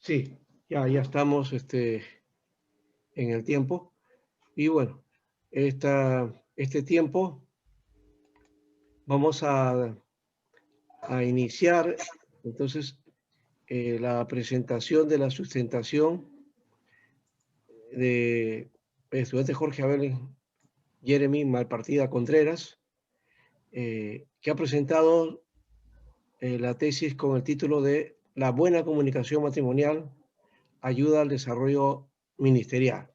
Sí, ya estamos en el tiempo. Y bueno, este tiempo vamos a iniciar entonces la presentación de la sustentación de estudiante Jorge Abel Jeremy Malpartida Contreras, que ha presentado la tesis con el título de La buena comunicación matrimonial ayuda al desarrollo ministerial.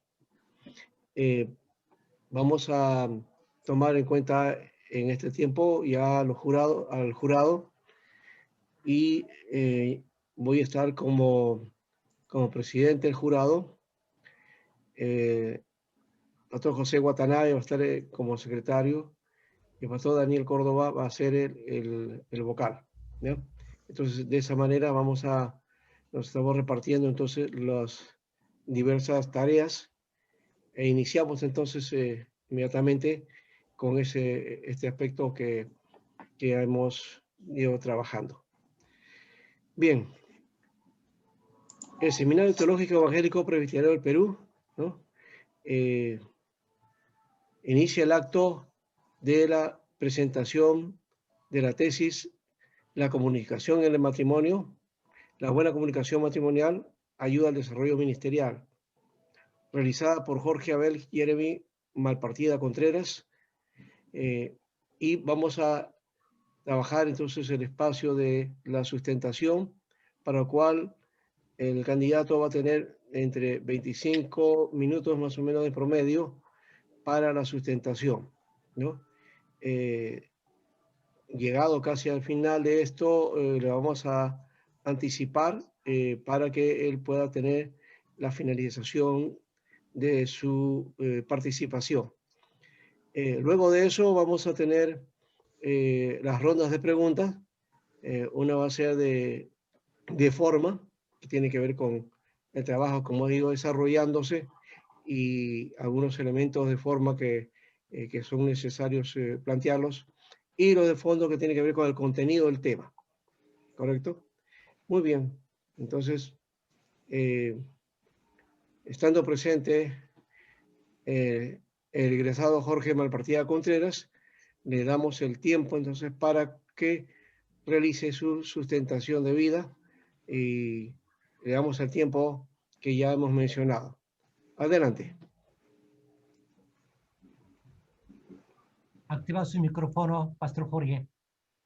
Vamos a tomar en cuenta en este tiempo ya al jurado y voy a estar como presidente del jurado. Pastor José Watanabe va a estar como secretario y el pastor Daniel Córdoba va a ser el vocal, ¿no? Entonces, de esa manera nos estamos repartiendo entonces las diversas tareas e iniciamos entonces inmediatamente con este aspecto que hemos ido trabajando. Bien, el Seminario Teológico Evangélico Presbiteriano del Perú, ¿no? Inicia el acto de la presentación de la tesis La comunicación en el matrimonio, la buena comunicación matrimonial ayuda al desarrollo ministerial, realizada por Jorge Abel Jeremy Malpartida Contreras, y vamos a trabajar entonces el espacio de la sustentación, para lo cual el candidato va a tener entre 25 minutos más o menos de promedio para la sustentación, ¿no? Llegado casi al final de esto, le vamos a anticipar para que él pueda tener la finalización de su participación. Luego de eso vamos a tener las rondas de preguntas. Una va a ser de forma, que tiene que ver con el trabajo, como digo, desarrollándose y algunos elementos de forma que son necesarios plantearlos, y los de fondo que tiene que ver con el contenido del tema, ¿correcto? Muy bien, entonces, estando presente el egresado Jorge Malpartida Contreras, le damos el tiempo entonces para que realice su sustentación de vida y le damos el tiempo que ya hemos mencionado. Adelante. Activa su micrófono, Pastor Jorge.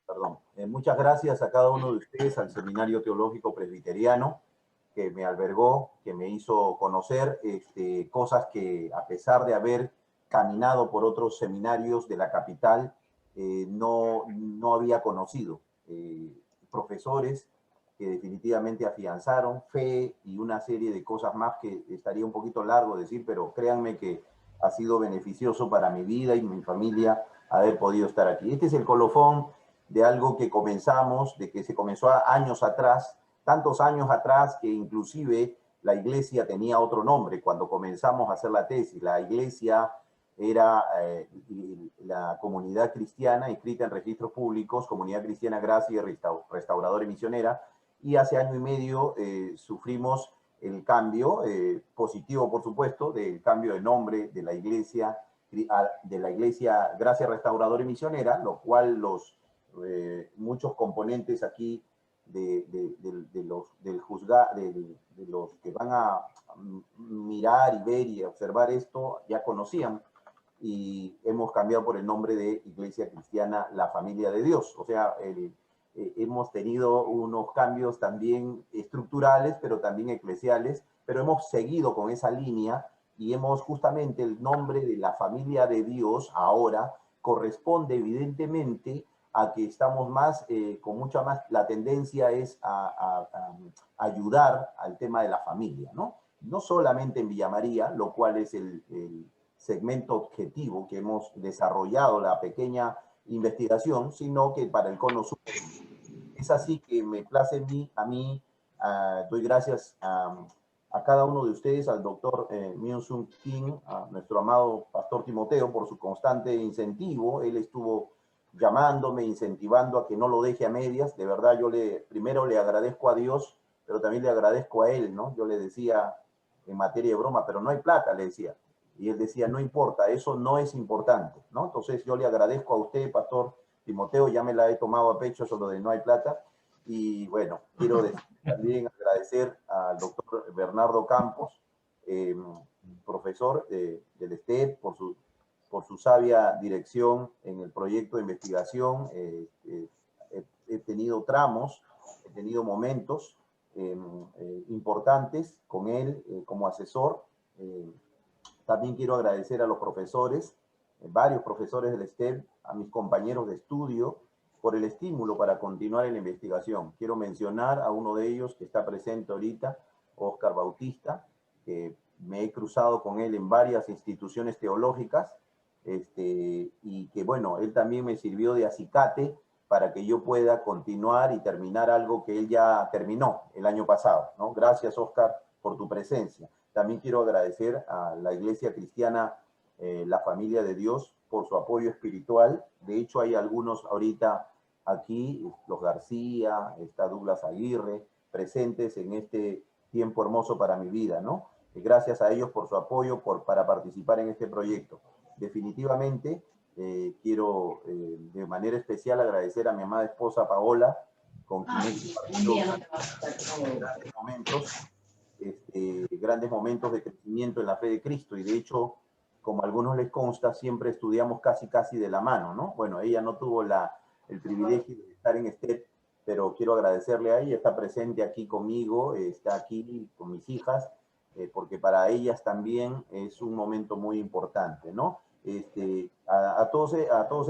Perdón. Muchas gracias a cada uno de ustedes, al Seminario Teológico Presbiteriano, que me albergó, que me hizo conocer cosas que, a pesar de haber caminado por otros seminarios de la capital, no había conocido. Profesores que definitivamente afianzaron fe y una serie de cosas más que estaría un poquito largo decir, pero créanme que ha sido beneficioso para mi vida y mi familia haber podido estar aquí. Este es el colofón de algo que comenzamos, de que se comenzó años atrás, tantos años atrás que inclusive la iglesia tenía otro nombre cuando comenzamos a hacer la tesis. La iglesia era la comunidad cristiana inscrita en registros públicos, Comunidad Cristiana Gracia Restauradora y Misionera, y hace año y medio sufrimos el cambio, positivo por supuesto, del cambio de nombre de la iglesia Gracia Restauradora y Misionera, lo cual muchos componentes aquí de los que van a mirar y ver y observar esto ya conocían, y hemos cambiado por el nombre de Iglesia Cristiana La Familia de Dios. O sea, hemos tenido unos cambios también estructurales, pero también eclesiales, pero hemos seguido con esa línea y hemos justamente el nombre de la familia de Dios ahora corresponde evidentemente a que estamos más, con mucha más, la tendencia es a ayudar al tema de la familia, ¿no? No solamente en Villa María, lo cual es el segmento objetivo que hemos desarrollado, la pequeña investigación, sino que para el Cono Sur. Es así que me place a mí doy gracias a cada uno de ustedes, al doctor Myung-Soo Kim, a nuestro amado pastor Timoteo, por su constante incentivo. Él estuvo llamándome, incentivando a que no lo deje a medias. De verdad, yo primero le agradezco a Dios pero también le agradezco a él, ¿no? Yo le decía en materia de broma, pero no hay plata, le decía. Y él decía, no importa, eso no es importante, ¿no? Entonces yo le agradezco a usted, Pastor Timoteo, ya me la he tomado a pecho eso de no hay plata. Y bueno, quiero también agradecer al doctor Bernardo Campos, profesor del STEP, por su sabia dirección en el proyecto de investigación. He tenido tramos, he tenido momentos importantes con él como asesor. También quiero agradecer a los profesores, varios profesores del STEP, a mis compañeros de estudio, por el estímulo para continuar en la investigación. Quiero mencionar a uno de ellos que está presente ahorita, Óscar Bautista, que me he cruzado con él en varias instituciones teológicas, y que bueno, él también me sirvió de acicate para que yo pueda continuar y terminar algo que él ya terminó el año pasado, ¿no? Gracias, Óscar, por tu presencia. También quiero agradecer a la Iglesia Cristiana, la Familia de Dios, por su apoyo espiritual. De hecho, hay algunos ahorita aquí, los García, está Douglas Aguirre, presentes en este tiempo hermoso para mi vida, ¿no? Y gracias a ellos por su apoyo para participar en este proyecto. Definitivamente, quiero de manera especial agradecer a mi amada esposa Paola, con quien he compartido grandes momentos de crecimiento en la fe de Cristo. Y de hecho, como a algunos les consta, siempre estudiamos casi de la mano, ¿no? Bueno, ella no tuvo el privilegio de estar en STEP, pero quiero agradecerle a ella, está presente aquí conmigo, está aquí con mis hijas, porque para ellas también es un momento muy importante, ¿no? A todos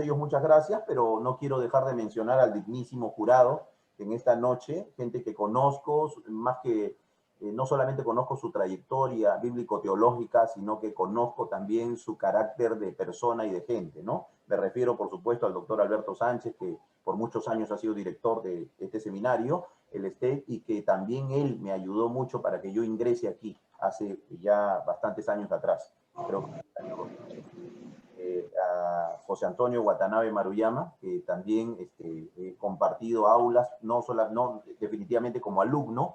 ellos muchas gracias, pero no quiero dejar de mencionar al dignísimo jurado en esta noche, gente que conozco, más que no solamente conozco su trayectoria bíblico-teológica, sino que conozco también su carácter de persona y de gente, ¿no? Me refiero, por supuesto, al doctor Alberto Sánchez, que por muchos años ha sido director de este seminario, el STEP, y que también él me ayudó mucho para que yo ingrese aquí hace ya bastantes años atrás. Creo que a José Antonio Watanabe Maruyama, que también he compartido aulas, no definitivamente como alumno,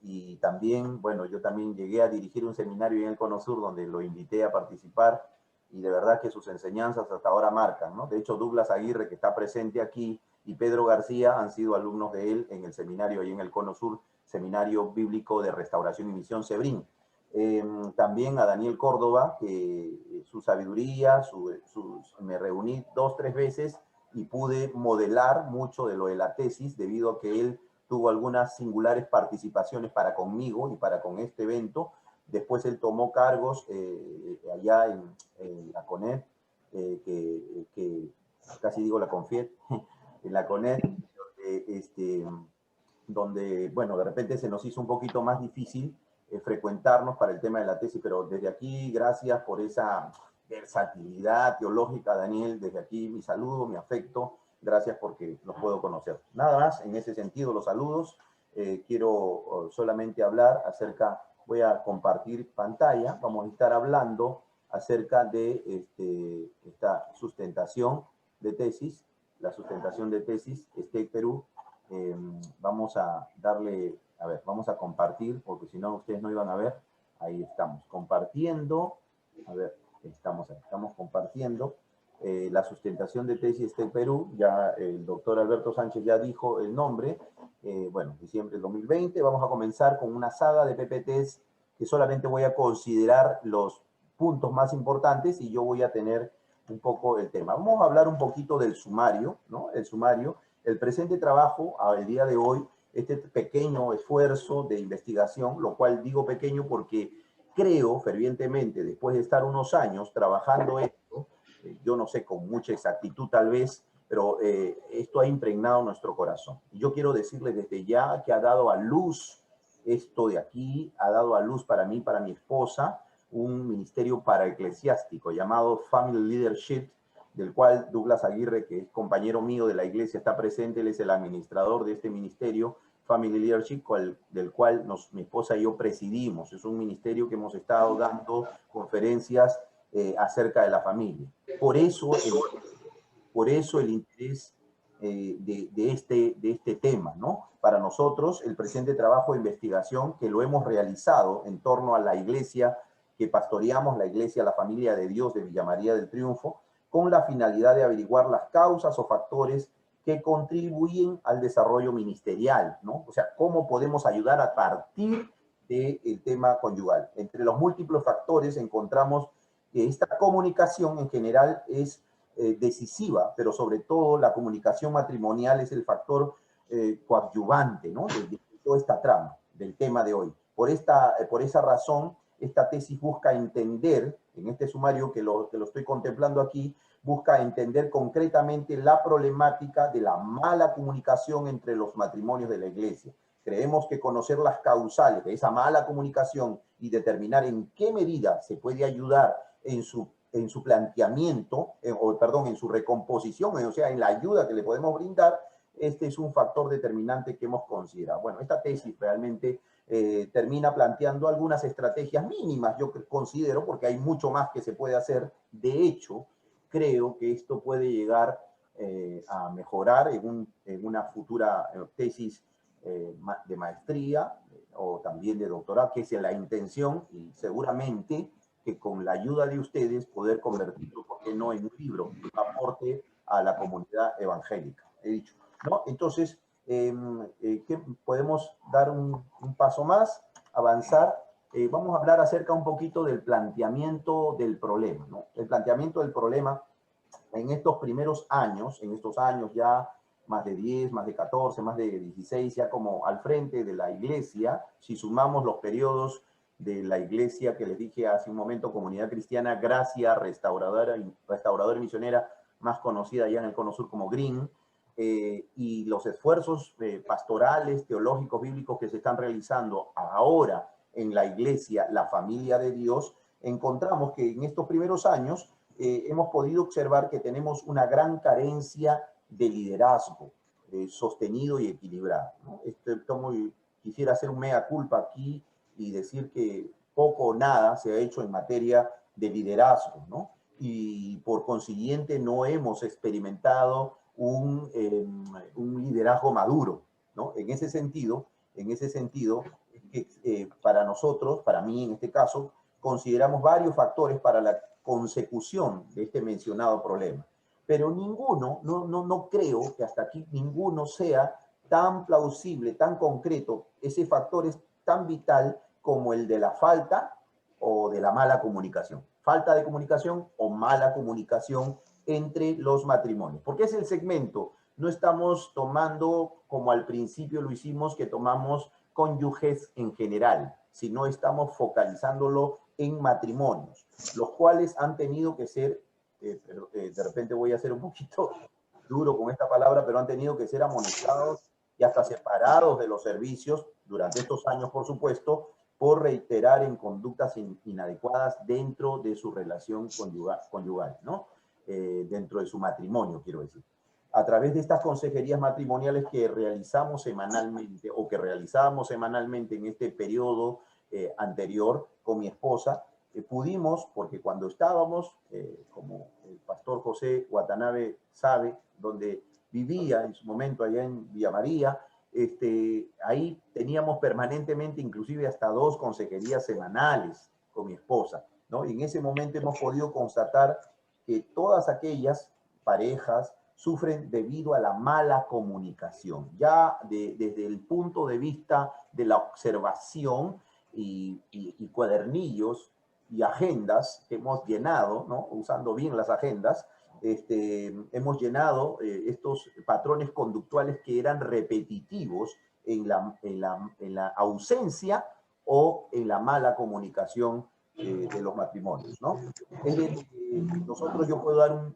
y también, bueno, yo también llegué a dirigir un seminario en el Cono Sur donde lo invité a participar, y de verdad que sus enseñanzas hasta ahora marcan, ¿no? De hecho, Douglas Aguirre, que está presente aquí, y Pedro García han sido alumnos de él en el seminario ahí en el Cono Sur, Seminario Bíblico de Restauración y Misión Sebrín. También a Daniel Córdoba, que su sabiduría, me reuní 2 o 3 veces y pude modelar mucho de lo de la tesis, debido a que él tuvo algunas singulares participaciones para conmigo y para con este evento. Después él tomó cargos allá en la CONET, que casi digo la CONFIET, en la CONET, donde, bueno, de repente se nos hizo un poquito más difícil frecuentarnos para el tema de la tesis, pero desde aquí, gracias por esa versatilidad teológica, Daniel, desde aquí mi saludo, mi afecto, gracias porque los puedo conocer. Nada más, en ese sentido, los saludos. Quiero solamente hablar acerca, voy a compartir pantalla, vamos a estar hablando acerca de esta sustentación de tesis, la sustentación de tesis, STEP Perú. Vamos a darle, a ver, vamos a compartir, porque si no ustedes no iban a ver. Ahí estamos, compartiendo, a ver, estamos compartiendo la sustentación de tesis STEP Perú. Ya el doctor Alberto Sánchez ya dijo el nombre. Bueno, diciembre del 2020, vamos a comenzar con una saga de PPTs que solamente voy a considerar los puntos más importantes y yo voy a tener un poco el tema. Vamos a hablar un poquito del sumario, ¿no? El sumario. El presente trabajo, al día de hoy, este pequeño esfuerzo de investigación, lo cual digo pequeño porque creo fervientemente, después de estar unos años trabajando esto, yo no sé con mucha exactitud tal vez, pero esto ha impregnado nuestro corazón. Y yo quiero decirles desde ya que ha dado a luz esto de aquí, ha dado a luz para mí, para mi esposa, un ministerio paraeclesiástico llamado Family Leadership, del cual Douglas Aguirre, que es compañero mío de la iglesia, está presente. Él es el administrador de este ministerio, Family Leadership, del cual mi esposa y yo presidimos. Es un ministerio que hemos estado dando conferencias acerca de la familia. Por eso el interés de este tema, ¿no? Para nosotros, el presente trabajo de investigación que lo hemos realizado en torno a la iglesia que pastoreamos, la iglesia La Familia de Dios de Villa María del Triunfo, con la finalidad de averiguar las causas o factores que contribuyen al desarrollo ministerial, ¿no? O sea, cómo podemos ayudar a partir del tema conyugal. Entre los múltiples factores encontramos que esta comunicación en general es decisiva, pero sobre todo la comunicación matrimonial es el factor coadyuvante, ¿no? De toda esta trama, del tema de hoy. Por esa razón, esta tesis busca entender, en este sumario que lo estoy contemplando aquí, busca entender concretamente la problemática de la mala comunicación entre los matrimonios de la iglesia. Creemos que conocer las causales de esa mala comunicación y determinar en qué medida se puede ayudar en su planteamiento, en su recomposición, o sea, en la ayuda que le podemos brindar, este es un factor determinante que hemos considerado. Bueno, esta tesis realmente termina planteando algunas estrategias mínimas, yo considero, porque hay mucho más que se puede hacer. De hecho, creo que esto puede llegar a mejorar en una futura tesis de maestría o también de doctorado, que es la intención, y seguramente que con la ayuda de ustedes poder convertirlo, ¿por qué no?, en un libro, un aporte a la comunidad evangélica, he dicho, ¿no? Entonces, ¿qué podemos dar un paso más, avanzar? Vamos a hablar acerca un poquito del planteamiento del problema, ¿no? El planteamiento del problema en estos primeros años, en estos años ya más de 10, más de 14, más de 16, ya como al frente de la iglesia, si sumamos los periodos de la iglesia que les dije hace un momento, Comunidad Cristiana Gracia Restauradora y Misionera, más conocida ya en el Cono Sur como Green, y los esfuerzos pastorales, teológicos, bíblicos que se están realizando ahora en la iglesia, la Familia de Dios, encontramos que en estos primeros años hemos podido observar que tenemos una gran carencia de liderazgo sostenido y equilibrado, ¿no? Quisiera hacer un mea culpa aquí y decir que poco o nada se ha hecho en materia de liderazgo, ¿no? Y por consiguiente no hemos experimentado un liderazgo maduro, ¿no? En ese sentido, para nosotros, para mí en este caso, consideramos varios factores para la consecución de este mencionado problema. Pero ninguno, no creo que hasta aquí ninguno sea tan plausible, tan concreto. Ese factor es tan vital como el de la falta o de la mala comunicación. Falta de comunicación o mala comunicación entre los matrimonios. Porque es el segmento. No estamos tomando, como al principio lo hicimos, que tomamos cónyuges en general, sino estamos focalizándolo en matrimonios, los cuales han tenido que ser, de repente voy a ser un poquito duro con esta palabra, pero han tenido que ser amonestados y hasta separados de los servicios durante estos años, por supuesto, por reiterar en conductas inadecuadas dentro de su relación conyugal, ¿no? Dentro de su matrimonio, quiero decir. A través de estas consejerías matrimoniales que realizamos semanalmente o que realizábamos semanalmente en este periodo anterior con mi esposa, pudimos, porque cuando estábamos, como el pastor José Watanabe sabe, donde vivía en su momento allá en Villa María, ahí teníamos permanentemente, inclusive hasta 2 consejerías semanales con mi esposa, ¿no? Y en ese momento hemos podido constatar que todas aquellas parejas sufren debido a la mala comunicación. Ya desde el punto de vista de la observación y cuadernillos y agendas que hemos llenado, ¿no? Usando bien las agendas, hemos llenado estos patrones conductuales que eran repetitivos en la ausencia o en la mala comunicación de los matrimonios, ¿no? Nosotros, yo puedo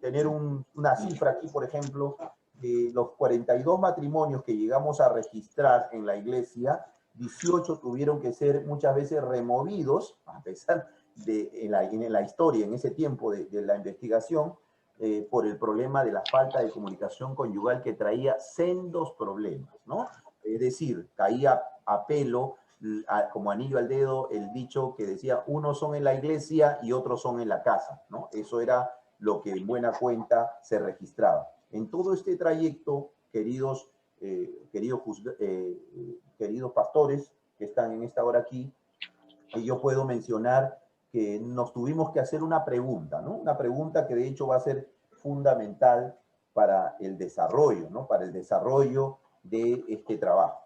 tener una cifra aquí, por ejemplo, de los 42 matrimonios que llegamos a registrar en la iglesia, 18 tuvieron que ser muchas veces removidos, a pesar de en la historia, en ese tiempo de la investigación, por el problema de la falta de comunicación conyugal que traía sendos problemas, ¿no? Es decir, caía a pelo, como anillo al dedo, el dicho que decía, unos son en la iglesia y otros son en la casa, ¿no? Eso era lo que en buena cuenta se registraba. En todo este trayecto, queridos pastores que están en esta hora aquí, yo puedo mencionar que nos tuvimos que hacer una pregunta, ¿no? Una pregunta que de hecho va a ser fundamental para el desarrollo, ¿no? Para el desarrollo de este trabajo.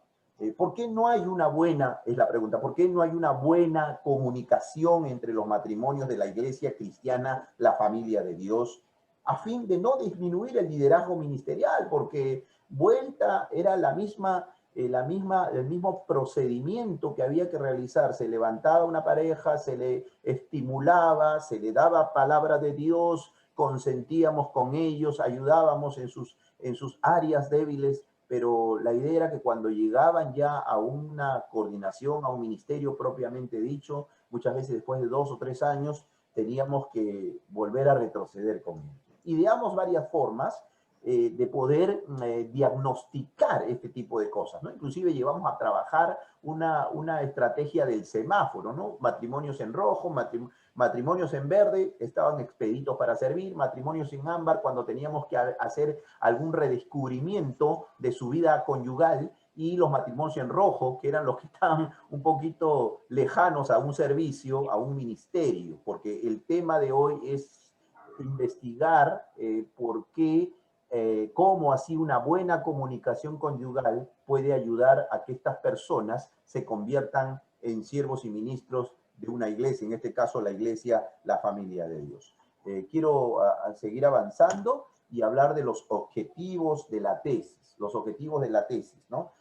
¿Por qué no hay una buena, es la pregunta, por qué no hay una buena comunicación entre los matrimonios de la iglesia cristiana, la familia de Dios, a fin de no disminuir el liderazgo ministerial? Porque vuelta era el mismo procedimiento que había que realizar. Se levantaba una pareja, se le estimulaba, se le daba palabra de Dios, consentíamos con ellos, ayudábamos en sus áreas débiles, pero la idea era que cuando llegaban ya a una coordinación, a un ministerio propiamente dicho, muchas veces después de 2 o 3 años, teníamos que volver a retroceder con ellos. Ideamos varias formas de poder diagnosticar este tipo de cosas, ¿no? Inclusive llevamos a trabajar una estrategia del semáforo, ¿no? Matrimonios en rojo, matrimonios en verde estaban expeditos para servir, matrimonios en ámbar cuando teníamos que hacer algún redescubrimiento de su vida conyugal, y los matrimonios en rojo, que eran los que estaban un poquito lejanos a un servicio, a un ministerio, porque el tema de hoy es investigar por qué, cómo así una buena comunicación conyugal puede ayudar a que estas personas se conviertan en siervos y ministros de una iglesia, en este caso la iglesia, la familia de Dios. Quiero seguir avanzando y hablar de los objetivos de la tesis, ¿no?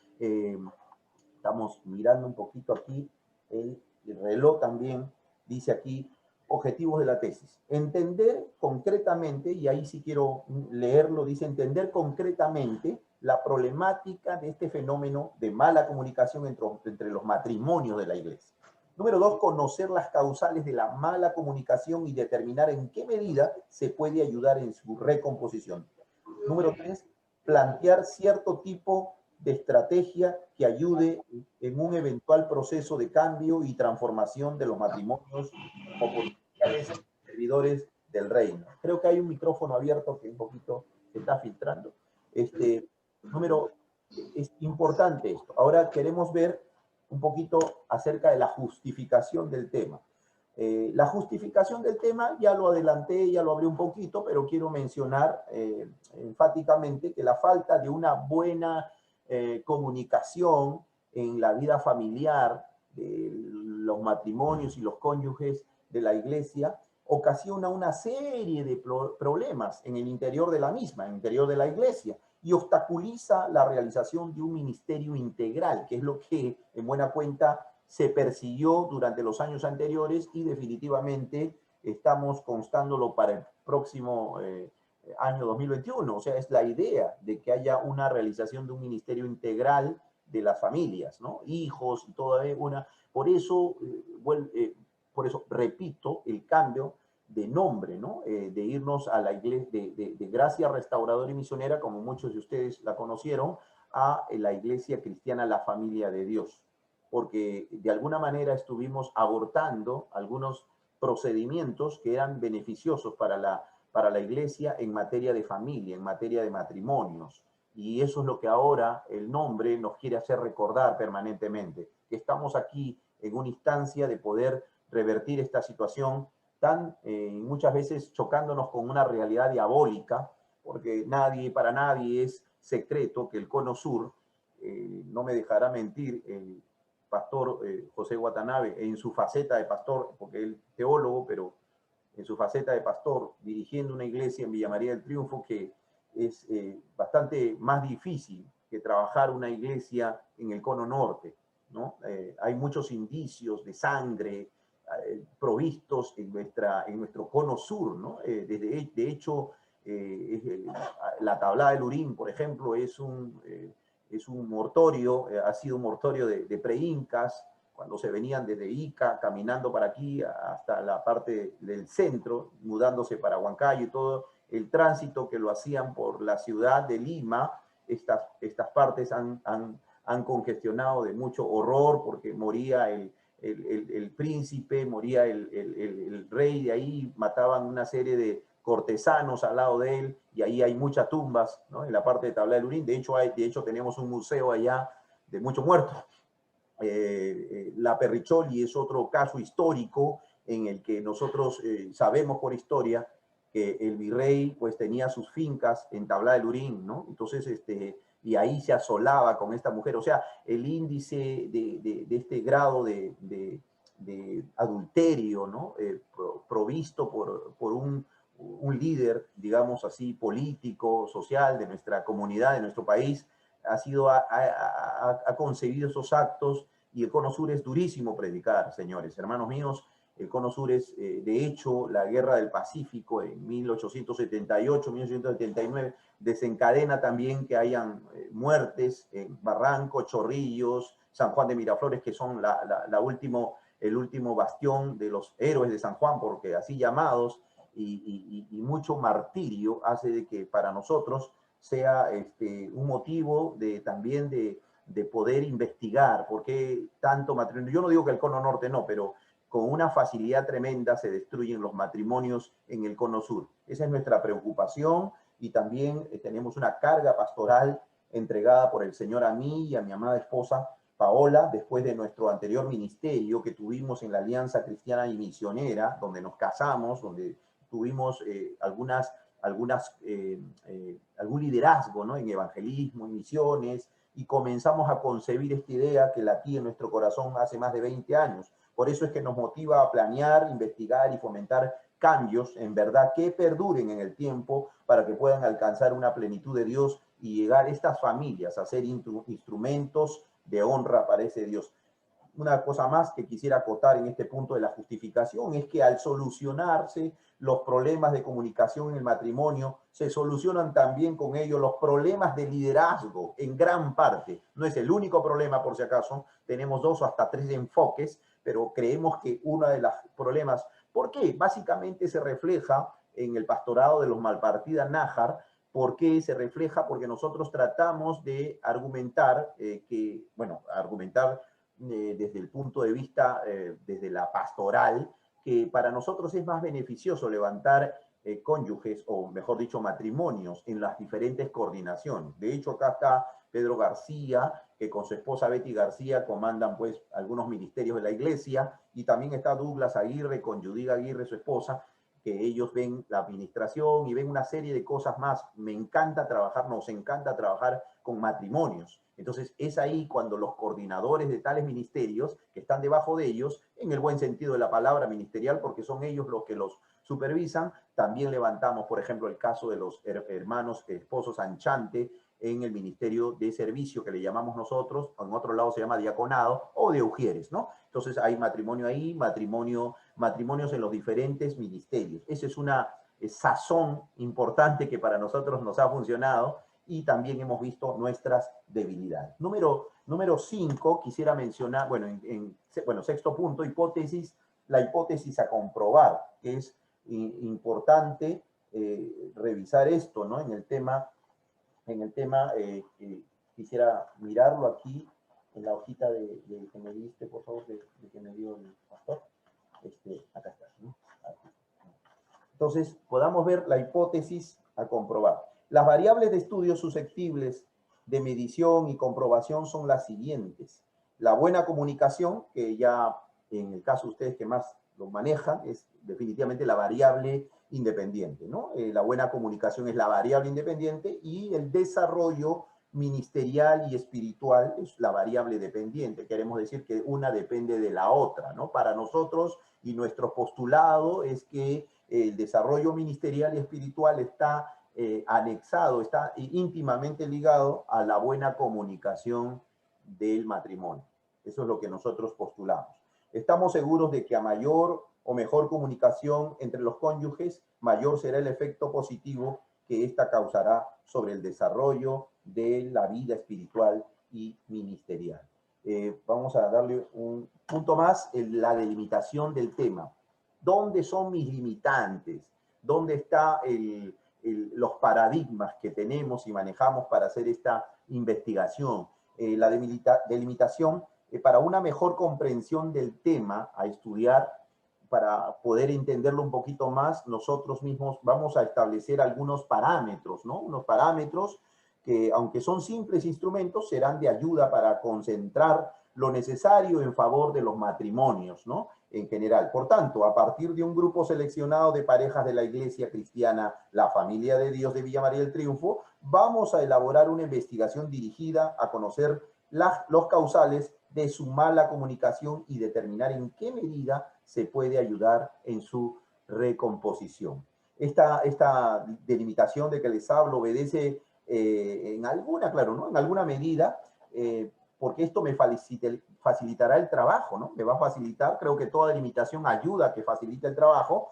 Estamos mirando un poquito aquí, el reloj también dice aquí, objetivos de la tesis. Entender concretamente, y ahí sí quiero leerlo, dice entender concretamente la problemática de este fenómeno de mala comunicación entre los matrimonios de la iglesia. Número 2, conocer las causales de la mala comunicación y determinar en qué medida se puede ayudar en su recomposición. Número 3, plantear cierto tipo de estrategia que ayude en un eventual proceso de cambio y transformación de los matrimonios como potenciales servidores del reino. Creo que hay un micrófono abierto que un poquito se está filtrando. Es importante esto. Ahora queremos ver un poquito acerca de la justificación del tema. La justificación del tema ya lo adelanté, ya lo hablé un poquito, pero quiero mencionar enfáticamente que la falta de una buena comunicación en la vida familiar de los matrimonios y los cónyuges de la iglesia ocasiona una serie de problemas en el interior de la misma, en el interior de la iglesia, y obstaculiza la realización de un ministerio integral, que es lo que en buena cuenta se persiguió durante los años anteriores y definitivamente estamos constándolo para el próximo año 2021. O sea, es la idea de que haya una realización de un ministerio integral de las familias, ¿no? Hijos y toda una. Por eso repito el cambio de nombre, ¿no? De irnos a la iglesia de Gracia Restauradora y Misionera, como muchos de ustedes la conocieron, a la iglesia cristiana, la familia de Dios, porque de alguna manera estuvimos abortando algunos procedimientos que eran beneficiosos para la iglesia en materia de familia, en materia de matrimonios. Y eso es lo que ahora el nombre nos quiere hacer recordar permanentemente, que estamos aquí en una instancia de poder revertir esta situación tan muchas veces chocándonos con una realidad diabólica, porque para nadie es secreto que el Cono Sur, no me dejará mentir el pastor José Watanabe, en su faceta de pastor, porque él es teólogo, pero en su faceta de pastor, dirigiendo una iglesia en Villa María del Triunfo, que es bastante más difícil que trabajar una iglesia en el Cono Norte, ¿no? Hay muchos indicios de sangre provistos en nuestro Cono Sur, ¿no? De hecho, la Tablada del Urín, por ejemplo, es un mortorio, ha sido un mortorio de pre-incas, cuando se venían desde Ica, caminando para aquí hasta la parte del centro, mudándose para Huancayo y todo el tránsito que lo hacían por la ciudad de Lima. Estas partes han congestionado de mucho horror, porque moría el príncipe, moría el rey de ahí, mataban una serie cortesanos al lado de él, y ahí hay muchas tumbas, ¿no? En la parte de Tabla del Urín. De hecho tenemos un museo allá de muchos muertos. La Perricholi es otro caso histórico en el que nosotros sabemos por historia que el virrey pues tenía sus fincas en Tabla del Urín, ¿no? Entonces, y ahí se asolaba con esta mujer. O sea, el índice de este grado de adulterio, ¿no? Provisto por un líder, digamos así, político, social de nuestra comunidad, de nuestro país, ha concebido esos actos, y el Cono Sur es durísimo predicar, señores, hermanos míos. El Cono Sur es, de hecho, la Guerra del Pacífico en 1878, 1879, desencadena también que hayan muertes en Barranco, Chorrillos, San Juan de Miraflores, que son el último bastión de los héroes de San Juan, porque así llamados, y mucho martirio hace de que para nosotros sea un motivo también de poder investigar por qué tanto matrimonio. Yo no digo que el Cono Norte no, pero con una facilidad tremenda se destruyen los matrimonios en el Cono Sur. Esa es nuestra preocupación, y también tenemos una carga pastoral entregada por el Señor a mí y a mi amada esposa Paola, después de nuestro anterior ministerio que tuvimos en la Alianza Cristiana y Misionera, donde nos casamos, donde tuvimos algún liderazgo, ¿no? En evangelismo, en misiones, y comenzamos a concebir esta idea que latía en nuestro corazón hace más de 20 años. Por eso es que nos motiva a planear, investigar y fomentar cambios, en verdad, que perduren en el tiempo para que puedan alcanzar una plenitud de Dios y llegar estas familias a ser instrumentos de honra para ese Dios. Una cosa más que quisiera acotar en este punto de la justificación es que al solucionarse los problemas de comunicación en el matrimonio, se solucionan también con ello los problemas de liderazgo en gran parte. No es el único problema, por si acaso, tenemos 2 o hasta 3 enfoques, pero creemos que uno de los problemas, ¿por qué? Básicamente se refleja en el pastorado de los Malpartida Nájar. ¿Por qué se refleja? Porque nosotros tratamos de argumentar desde el punto de vista, desde la pastoral, que para nosotros es más beneficioso levantar cónyuges, o mejor dicho, matrimonios en las diferentes coordinaciones. De hecho, acá está Pedro García, que con su esposa Betty García comandan pues algunos ministerios de la iglesia, y también está Douglas Aguirre con Judith Aguirre, su esposa, que ellos ven la administración y ven una serie de cosas más. Nos encanta trabajar con matrimonios. Entonces es ahí cuando los coordinadores de tales ministerios, que están debajo de ellos, en el buen sentido de la palabra ministerial, porque son ellos los que los supervisan, también levantamos, por ejemplo, el caso de los hermanos esposos Anchante en el ministerio de servicio, que le llamamos nosotros, en otro lado se llama diaconado, o de Ujieres, ¿no? Entonces hay matrimonio ahí, matrimonios en los diferentes ministerios. Esa es una sazón importante que para nosotros nos ha funcionado, y también hemos visto nuestras debilidades. Número 5, quisiera mencionar, sexto punto, la hipótesis a comprobar. Es importante revisar esto, ¿no? En el tema, quisiera mirarlo aquí, en la hojita que me diste, por favor, de que me dio el pastor. Acá está, ¿no? Aquí. Entonces, podamos ver la hipótesis a comprobar. Las variables de estudio susceptibles de medición y comprobación son las siguientes. La buena comunicación, que ya en el caso de ustedes que más lo manejan, es definitivamente la variable independiente, ¿no? La buena comunicación es la variable independiente, y el desarrollo ministerial y espiritual es la variable dependiente. Queremos decir que una depende de la otra, ¿no? Para nosotros, y nuestro postulado es que el desarrollo ministerial y espiritual está anexado, está íntimamente ligado a la buena comunicación del matrimonio. Eso es lo que nosotros postulamos. Estamos seguros de que a mayor o mejor comunicación entre los cónyuges, mayor será el efecto positivo que ésta causará sobre el desarrollo de la vida espiritual y ministerial. Vamos a darle un punto más, la delimitación del tema. ¿Dónde son mis limitantes? ¿Dónde están los paradigmas que tenemos y manejamos para hacer esta investigación? La delimitación, para una mejor comprensión del tema a estudiar, para poder entenderlo un poquito más, nosotros mismos vamos a establecer algunos parámetros, ¿no? Unos parámetros que, aunque son simples instrumentos, serán de ayuda para concentrar lo necesario en favor de los matrimonios, ¿no? En general. Por tanto, a partir de un grupo seleccionado de parejas de la Iglesia Cristiana, la Familia de Dios de Villa María del Triunfo, vamos a elaborar una investigación dirigida a conocer los causales de su mala comunicación y determinar en qué medida se puede ayudar en su recomposición. Esta delimitación de que les hablo obedece en alguna, claro, ¿no? En alguna medida, porque esto me facilitará el trabajo, ¿no? Me va a facilitar, creo que toda delimitación ayuda a que facilite el trabajo,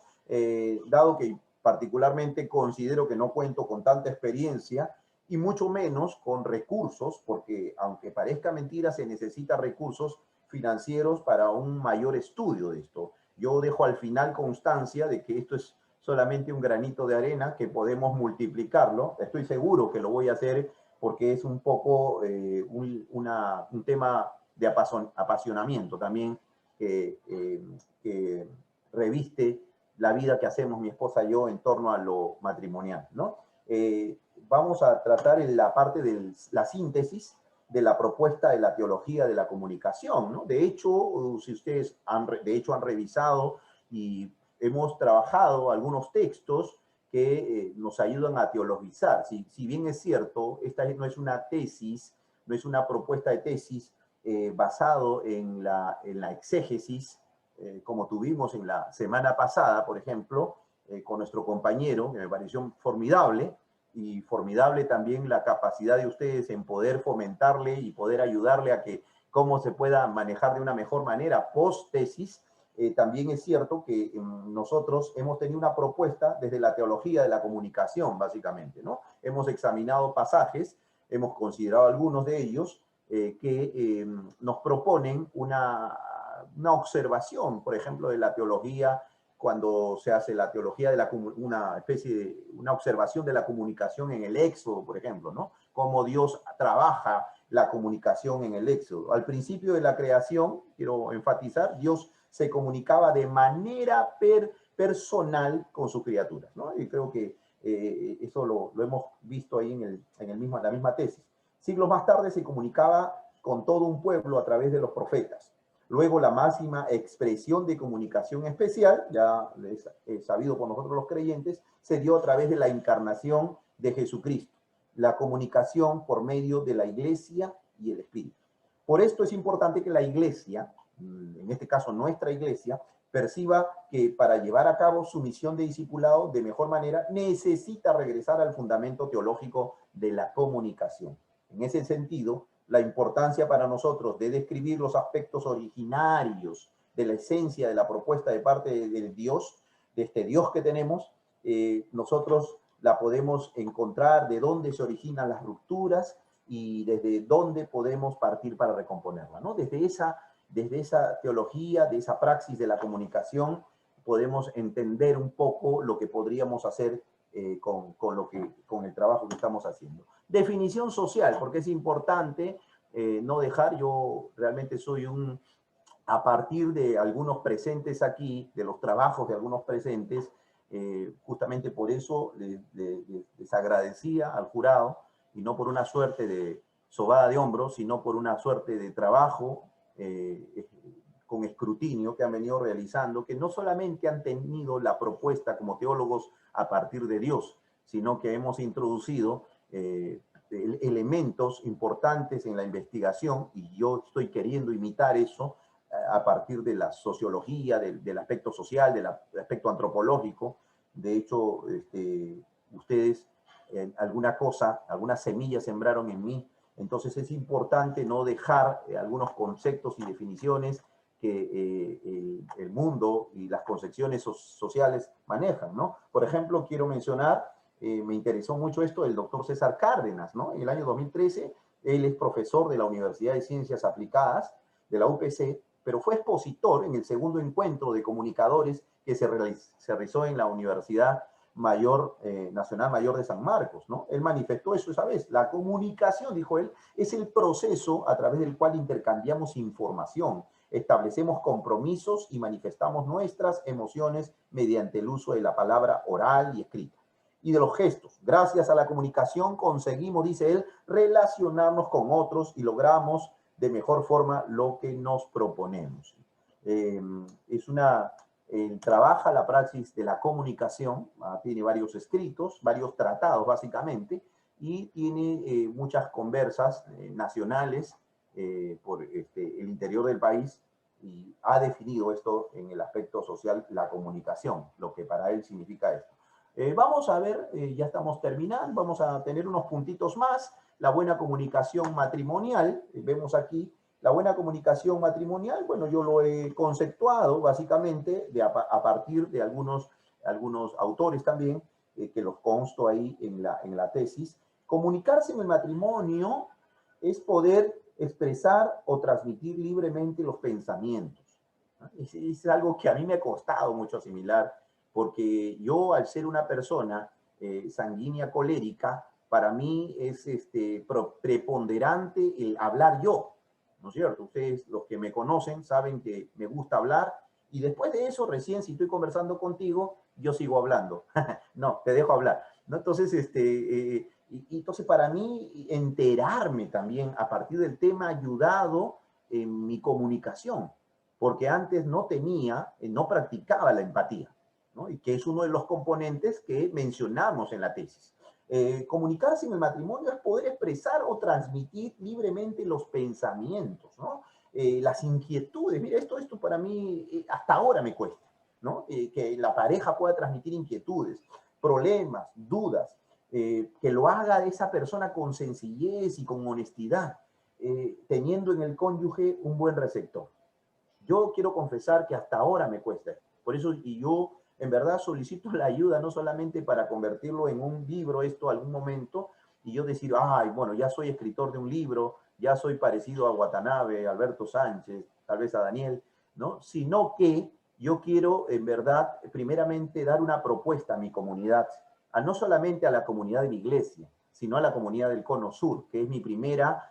dado que particularmente considero que no cuento con tanta experiencia y mucho menos con recursos, porque aunque parezca mentira, se necesitan recursos financieros para un mayor estudio de esto. Yo dejo al final constancia de que esto es solamente un granito de arena, que podemos multiplicarlo. Estoy seguro que lo voy a hacer porque es un poco un tema de apasionamiento también que reviste la vida que hacemos mi esposa y yo en torno a lo matrimonial, ¿no? Vamos a tratar en la parte de la síntesis de la propuesta de la teología de la comunicación, ¿no? De hecho, si ustedes han revisado y hemos trabajado algunos textos que nos ayudan a teologizar. Si bien es cierto, esta no es una tesis, no es una propuesta de tesis basado en la exégesis, como tuvimos en la semana pasada, por ejemplo, con nuestro compañero, que me pareció formidable, y formidable también la capacidad de ustedes en poder fomentarle y poder ayudarle a que cómo se pueda manejar de una mejor manera post-tesis. También es cierto que nosotros hemos tenido una propuesta desde la teología de la comunicación, básicamente, ¿no? Hemos examinado pasajes, hemos considerado algunos de ellos que nos proponen una observación, por ejemplo, de la teología, cuando se hace la teología de una observación de la comunicación en el Éxodo, por ejemplo, ¿no? Cómo Dios trabaja la comunicación en el Éxodo. Al principio de la creación, quiero enfatizar, Dios se comunicaba de manera personal con sus criaturas, ¿no? Y creo que eso lo hemos visto ahí en la misma tesis. Siglos más tarde se comunicaba con todo un pueblo a través de los profetas. Luego la máxima expresión de comunicación especial, ya es sabido por nosotros los creyentes, se dio a través de la encarnación de Jesucristo, la comunicación por medio de la Iglesia y el Espíritu. Por esto es importante que la Iglesia, en este caso nuestra Iglesia, perciba que para llevar a cabo su misión de discipulado de mejor manera, necesita regresar al fundamento teológico de la comunicación. En ese sentido, la importancia para nosotros de describir los aspectos originarios de la esencia de la propuesta de parte del Dios, de este Dios que tenemos, nosotros la podemos encontrar de dónde se originan las rupturas y desde dónde podemos partir para recomponerla, ¿no? Desde esa teología, de esa praxis de la comunicación, podemos entender un poco lo que podríamos hacer con el trabajo que estamos haciendo. Definición social, porque es importante no dejar, yo realmente soy a partir de algunos presentes aquí, de los trabajos de algunos presentes, justamente por eso les agradecía al jurado, y no por una suerte de sobada de hombros, sino por una suerte de trabajo con escrutinio que han venido realizando, que no solamente han tenido la propuesta como teólogos a partir de Dios, sino que hemos introducido elementos importantes en la investigación, y yo estoy queriendo imitar eso a partir de la sociología, del aspecto social, del aspecto antropológico. De hecho, ustedes algunas semillas sembraron en mí, entonces es importante no dejar algunos conceptos y definiciones que el mundo y las concepciones sociales manejan, ¿no? Por ejemplo, quiero mencionar, me interesó mucho esto del doctor César Cárdenas, ¿no? En el año 2013, él es profesor de la Universidad de Ciencias Aplicadas, de la UPC, pero fue expositor en el segundo encuentro de comunicadores que se realizó en la Universidad Nacional Mayor de San Marcos, ¿no? Él manifestó eso esa vez. La comunicación, dijo él, es el proceso a través del cual intercambiamos información, establecemos compromisos y manifestamos nuestras emociones mediante el uso de la palabra oral y escrita. Y de los gestos. Gracias a la comunicación conseguimos, dice él, relacionarnos con otros y logramos de mejor forma lo que nos proponemos. Trabaja la praxis de la comunicación, tiene varios escritos, varios tratados básicamente, y tiene muchas conversas nacionales por el interior del país, y ha definido esto en el aspecto social, la comunicación, lo que para él significa esto. Vamos a ver, ya estamos terminando, vamos a tener unos puntitos más. La buena comunicación matrimonial, vemos aquí, la buena comunicación matrimonial, bueno, yo lo he conceptuado básicamente a partir de algunos autores también, que los consto ahí en la tesis. Comunicarse en el matrimonio es poder expresar o transmitir libremente los pensamientos. Es algo que a mí me ha costado mucho asimilar, porque yo, al ser una persona sanguínea colérica, para mí es preponderante el hablar yo, ¿no es cierto? Ustedes, los que me conocen, saben que me gusta hablar, y después de eso, recién si estoy conversando contigo, yo sigo hablando. No, te dejo hablar, ¿no? Entonces, entonces para mí, enterarme también a partir del tema ha ayudado en mi comunicación, porque antes no practicaba la empatía, ¿no? Y que es uno de los componentes que mencionamos en la tesis. Comunicarse en el matrimonio es poder expresar o transmitir libremente los pensamientos, ¿no? Las inquietudes. Mira, esto para mí hasta ahora me cuesta, ¿no? Que la pareja pueda transmitir inquietudes, problemas, dudas, que lo haga esa persona con sencillez y con honestidad, teniendo en el cónyuge un buen receptor. Yo quiero confesar que hasta ahora me cuesta. Por eso, y yo en verdad solicito la ayuda, no solamente para convertirlo en un libro, esto algún momento, y yo decir, ay, bueno, ya soy escritor de un libro, ya soy parecido a Watanabe, a Alberto Sánchez, tal vez a Daniel, ¿no? Sino que yo quiero, en verdad, primeramente dar una propuesta a mi comunidad, no solamente a la comunidad de mi iglesia, sino a la comunidad del Cono Sur, que es mi primera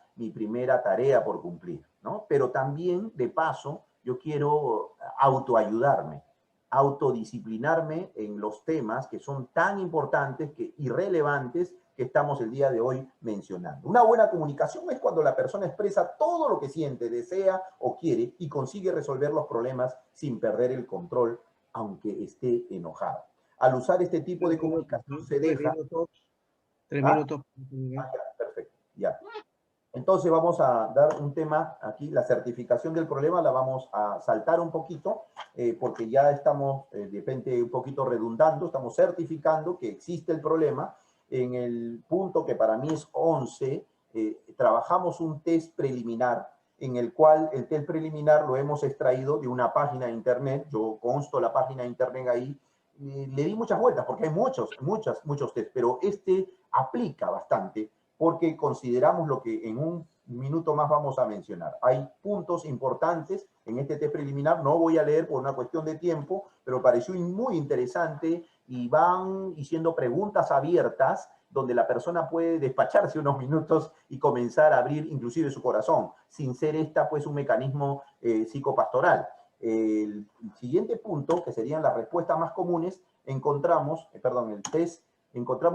tarea por cumplir, ¿no? Pero también, de paso, yo quiero autoayudarme, autodisciplinarme en los temas que son tan importantes y relevantes que estamos el día de hoy mencionando. Una buena comunicación es cuando la persona expresa todo lo que siente, desea o quiere y consigue resolver los problemas sin perder el control, aunque esté enojado. Al usar este tipo de comunicación se deja... 3 minutos. Perfecto, ya. Entonces vamos a dar un tema aquí, la certificación del problema la vamos a saltar un poquito, porque ya estamos de repente un poquito redundando, estamos certificando que existe el problema. En el punto que para mí es 11, trabajamos un test preliminar, en el cual el test preliminar lo hemos extraído de una página de internet, yo consto la página de internet ahí, le di muchas vueltas porque hay muchos test, pero este aplica bastante, porque consideramos lo que en un minuto más vamos a mencionar. Hay puntos importantes en este test preliminar, no voy a leer por una cuestión de tiempo, pero pareció muy interesante y van haciendo preguntas abiertas donde la persona puede despacharse unos minutos y comenzar a abrir inclusive su corazón, sin ser esta pues un mecanismo psicopastoral. El siguiente punto, que serían las respuestas más comunes, encontramos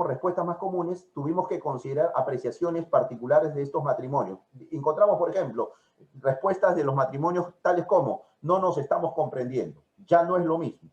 respuestas más comunes, tuvimos que considerar apreciaciones particulares de estos matrimonios. Encontramos, por ejemplo, respuestas de los matrimonios tales como, no nos estamos comprendiendo, ya no es lo mismo.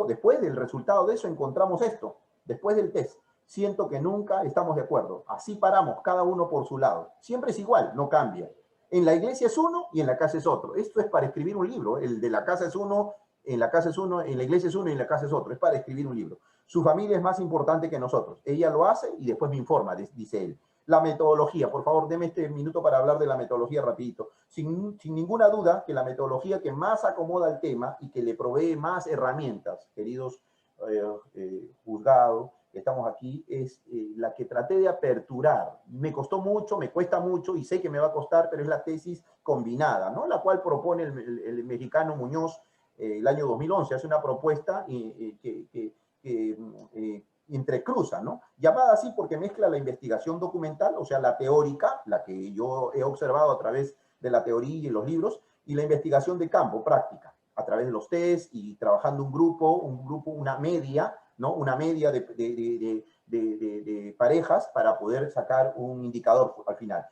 Después del resultado de eso encontramos esto, después del test, siento que nunca estamos de acuerdo, así paramos, cada uno por su lado. Siempre es igual, no cambia. En la iglesia es uno y en la casa es otro. Esto es para escribir un libro, el de la casa es uno, en la casa es uno, en la iglesia es uno y en la casa es otro. Es para escribir un libro. Su familia es más importante que nosotros. Ella lo hace y después me informa, dice él. La metodología, por favor, deme este minuto para hablar de la metodología rapidito. Sin ninguna duda que la metodología que más acomoda el tema y que le provee más herramientas, queridos juzgados, que estamos aquí, es la que traté de aperturar. Me costó mucho, me cuesta mucho y sé que me va a costar, pero es la tesis combinada, ¿no? La cual propone el mexicano Muñoz el año 2011. Hace una propuesta que entrecruza, ¿no? Llamada así porque mezcla la investigación documental, o sea, la teórica, la que yo he observado a través de la teoría y los libros, Y la investigación de campo, práctica, a través de los test y trabajando un grupo, una media, ¿no? Una media de parejas para poder sacar un indicador al final.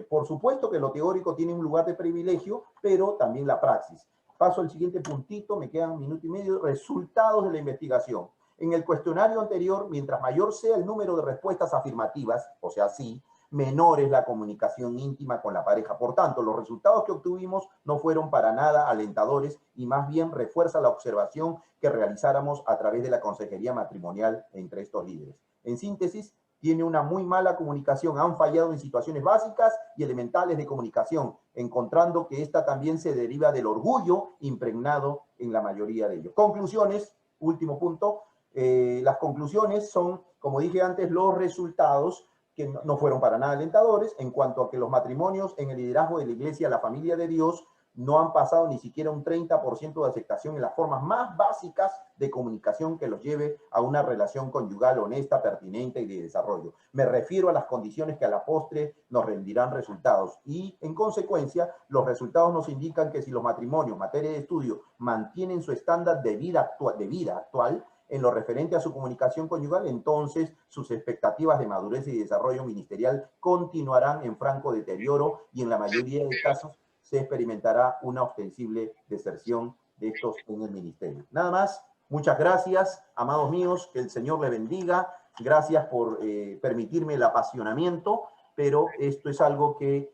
Por supuesto que lo teórico tiene un lugar de privilegio, pero también la praxis. Paso al siguiente puntito, me quedan un minuto y medio. Resultados de la investigación. En el cuestionario anterior, mientras mayor sea el número de respuestas afirmativas, o sea, sí, menor es la comunicación íntima con la pareja. Por tanto, los resultados que obtuvimos no fueron para nada alentadores y más bien refuerza la observación que realizáramos a través de la consejería matrimonial entre estos líderes. En síntesis, tiene una muy mala comunicación, han fallado en situaciones básicas y elementales de comunicación, encontrando que esta también se deriva del orgullo impregnado en la mayoría de ellos. Conclusiones, último punto, las conclusiones son, como dije antes, los resultados que no fueron para nada alentadores en cuanto a que los matrimonios en el liderazgo de la Iglesia, la familia de Dios, no han pasado ni siquiera un 30% de aceptación en las formas más básicas de comunicación que los lleve a una relación conyugal honesta, pertinente y de desarrollo. Me refiero a las condiciones que a la postre nos rendirán resultados y, en consecuencia, los resultados nos indican que si los matrimonios, materia de estudio, mantienen su estándar de vida actual en lo referente a su comunicación conyugal, entonces sus expectativas de madurez y desarrollo ministerial continuarán en franco deterioro y en la mayoría de casos se experimentará una ostensible deserción de estos en el ministerio. Nada más, muchas gracias, amados míos, que el Señor les bendiga, gracias por permitirme el apasionamiento, pero esto es algo que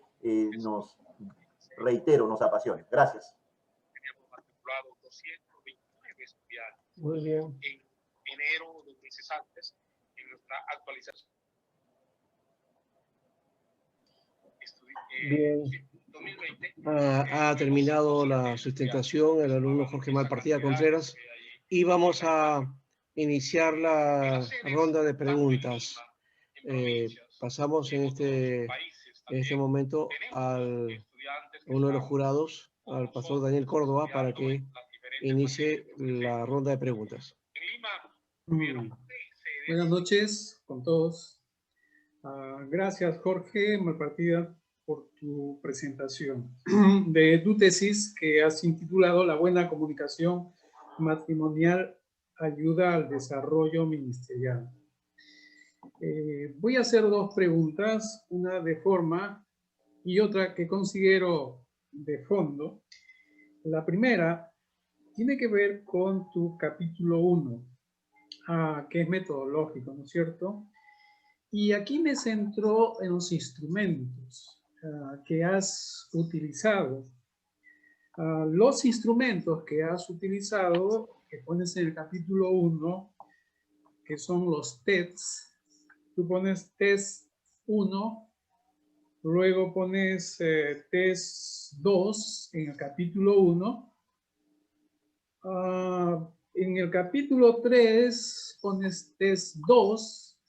nos apasiona. Gracias. Muy bien. En enero, 2 meses antes, en nuestra actualización. Bien. 2020, ha terminado la sustentación el alumno Jorge Malpartida Contreras y vamos a iniciar la ronda de preguntas. Pasamos en este momento a uno de los jurados, al pastor Daniel Córdoba, para que inicie la ronda de preguntas. Buenas noches con todos. Gracias, Jorge Malpartida, por tu presentación de tu tesis que has intitulado La buena comunicación matrimonial ayuda al desarrollo ministerial. Voy a hacer dos preguntas, una de forma y otra que considero de fondo. La primera tiene que ver con tu capítulo 1, que es metodológico, ¿no es cierto? Y aquí me centro en los instrumentos que has utilizado. Los instrumentos que has utilizado, que pones en el capítulo 1, que son los TEDs. Tú pones test 1, luego pones test 2 en el capítulo 1. En el capítulo 3 pones test 2,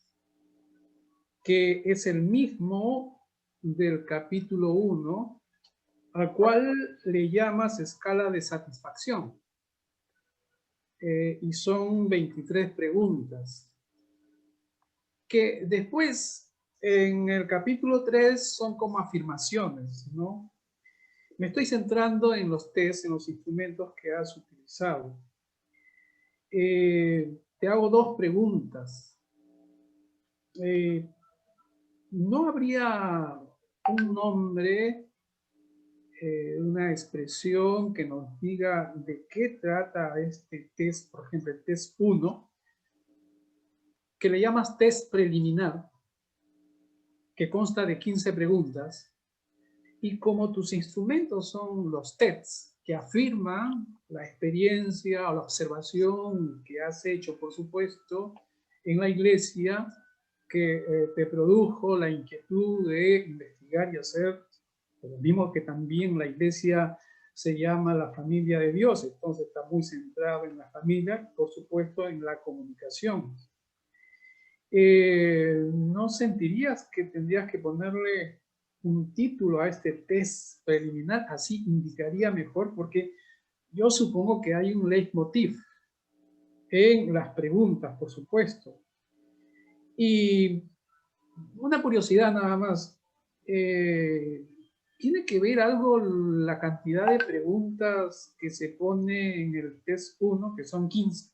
que es el mismo del capítulo 1, al cual le llamas escala de satisfacción. Y son 23 preguntas. Que después, en el capítulo 3, son como afirmaciones, ¿no? Me estoy centrando en los tests, en los instrumentos que has utilizado. Te hago dos preguntas. ¿No habría un nombre, una expresión que nos diga de qué trata este test, por ejemplo, el test 1, que le llamas test preliminar, que consta de 15 preguntas, y como tus instrumentos son los tests que afirman la experiencia o la observación que has hecho, por supuesto, en la iglesia, que te produjo la inquietud de investigar y hacer, lo mismo que también la iglesia se llama la familia de Dios, entonces está muy centrado en la familia, por supuesto en la comunicación. ¿No sentirías que tendrías que ponerle un título a este test preliminar? Así indicaría mejor, porque yo supongo que hay un leitmotiv en las preguntas, por supuesto. Y una curiosidad nada más. ¿Tiene que ver algo la cantidad de preguntas que se pone en el test 1, que son 15,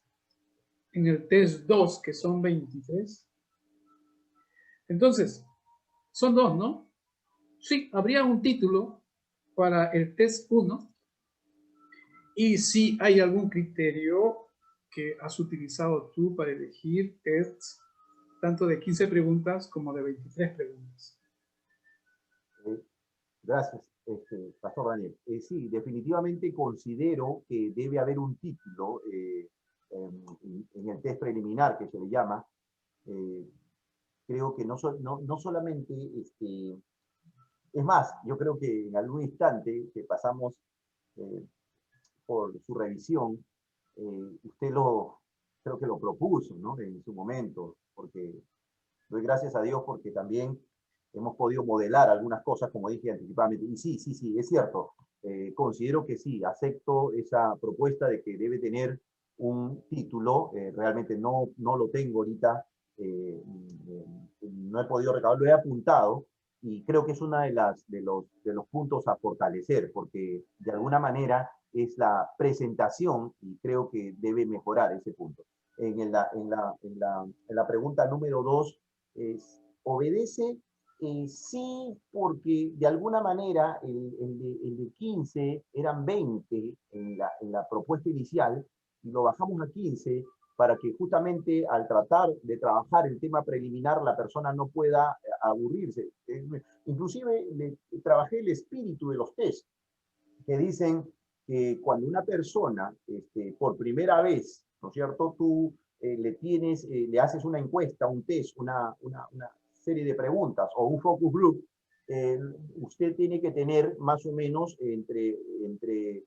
en el test 2, que son 23? Entonces, son dos, ¿no? Sí, habría un título para el test 1 y si hay algún criterio que has utilizado tú para elegir tests tanto de 15 preguntas como de 23 preguntas. Gracias, Pastor Daniel. Sí, definitivamente considero que debe haber un título en el test preliminar que se le llama. Creo que no solamente, es más, yo creo que en algún instante que pasamos por su revisión, usted creo que lo propuso, ¿no? En su momento, porque doy gracias a Dios porque también hemos podido modelar algunas cosas, como dije anticipadamente. Y sí, es cierto. Considero que sí, acepto esa propuesta de que debe tener un título. Realmente no lo tengo ahorita. No he podido recabar, lo he apuntado y creo que es uno de los puntos a fortalecer, porque de alguna manera es la presentación y creo que debe mejorar ese punto. En la pregunta número 2, obedece, sí, porque de alguna manera el de 15 eran 20 en la propuesta inicial y lo bajamos a 15 para que justamente al tratar de trabajar el tema preliminar la persona no pueda aburrirse. Inclusive trabajé el espíritu de los test, que dicen que cuando una persona por primera vez, ¿no es cierto?, tú le haces una encuesta, un test, una serie de preguntas o un focus group, usted tiene que tener más o menos entre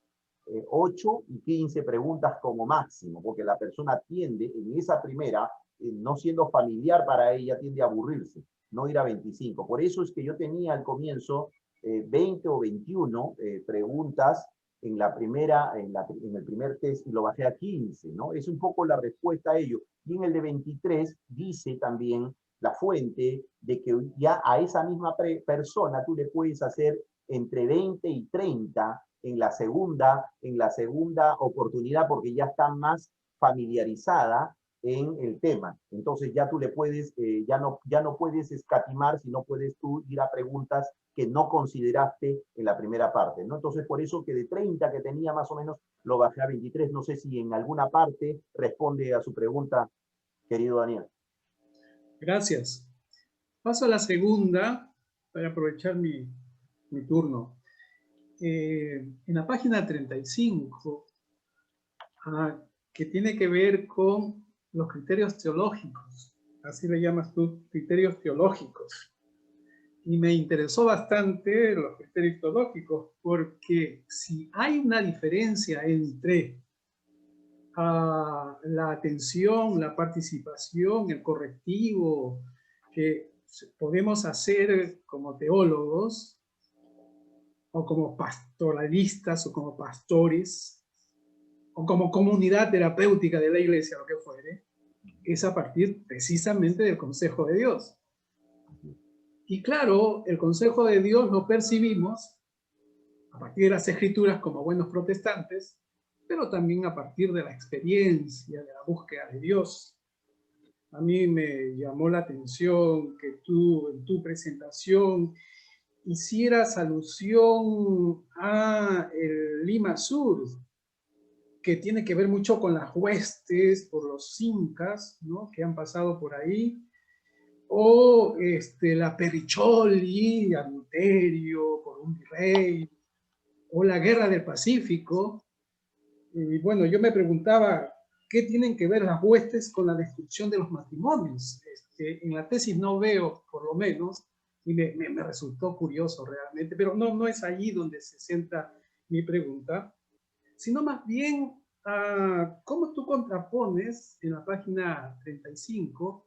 8 y 15 preguntas como máximo, porque la persona tiende, en esa primera, no siendo familiar para ella, tiende a aburrirse, no ir a 25. Por eso es que yo tenía al comienzo 20 o 21 preguntas en el primer test y lo bajé a 15, ¿no? Es un poco la respuesta a ello. Y en el de 23 dice también la fuente de que ya a esa misma persona tú le puedes hacer entre 20 y 30 en la segunda oportunidad porque ya está más familiarizada en el tema. Entonces ya tú le puedes, ya no puedes escatimar, sino puedes tú ir a preguntas que no consideraste en la primera parte, ¿no? Entonces por eso que de 30 que tenía más o menos lo bajé a 23. No sé si en alguna parte responde a su pregunta, querido Daniel. Gracias. Paso a la segunda para aprovechar mi turno. En la página 35, que tiene que ver con los criterios teológicos, así le llamas tú, criterios teológicos. Y me interesó bastante los criterios teológicos, porque si hay una diferencia entre la atención, la participación, el correctivo que podemos hacer como teólogos, o como pastoralistas, o como pastores, o como comunidad terapéutica de la iglesia, lo que fuere, es a partir precisamente del consejo de Dios. Y claro, el consejo de Dios lo percibimos a partir de las escrituras como buenos protestantes, pero también a partir de la experiencia, de la búsqueda de Dios. A mí me llamó la atención que tú en tu presentación hicieras alusión a el Lima Sur, que tiene que ver mucho con las huestes por los incas, ¿no?, que han pasado por ahí, o la Pericholi, adulterio por un virrey, o la Guerra del Pacífico. Y bueno, yo me preguntaba, ¿qué tienen que ver las huestes con la destrucción de los matrimonios? En la tesis no veo, por lo menos, y me resultó curioso realmente, pero no es allí donde se centra mi pregunta, sino más bien, ¿cómo tú contrapones en la página 35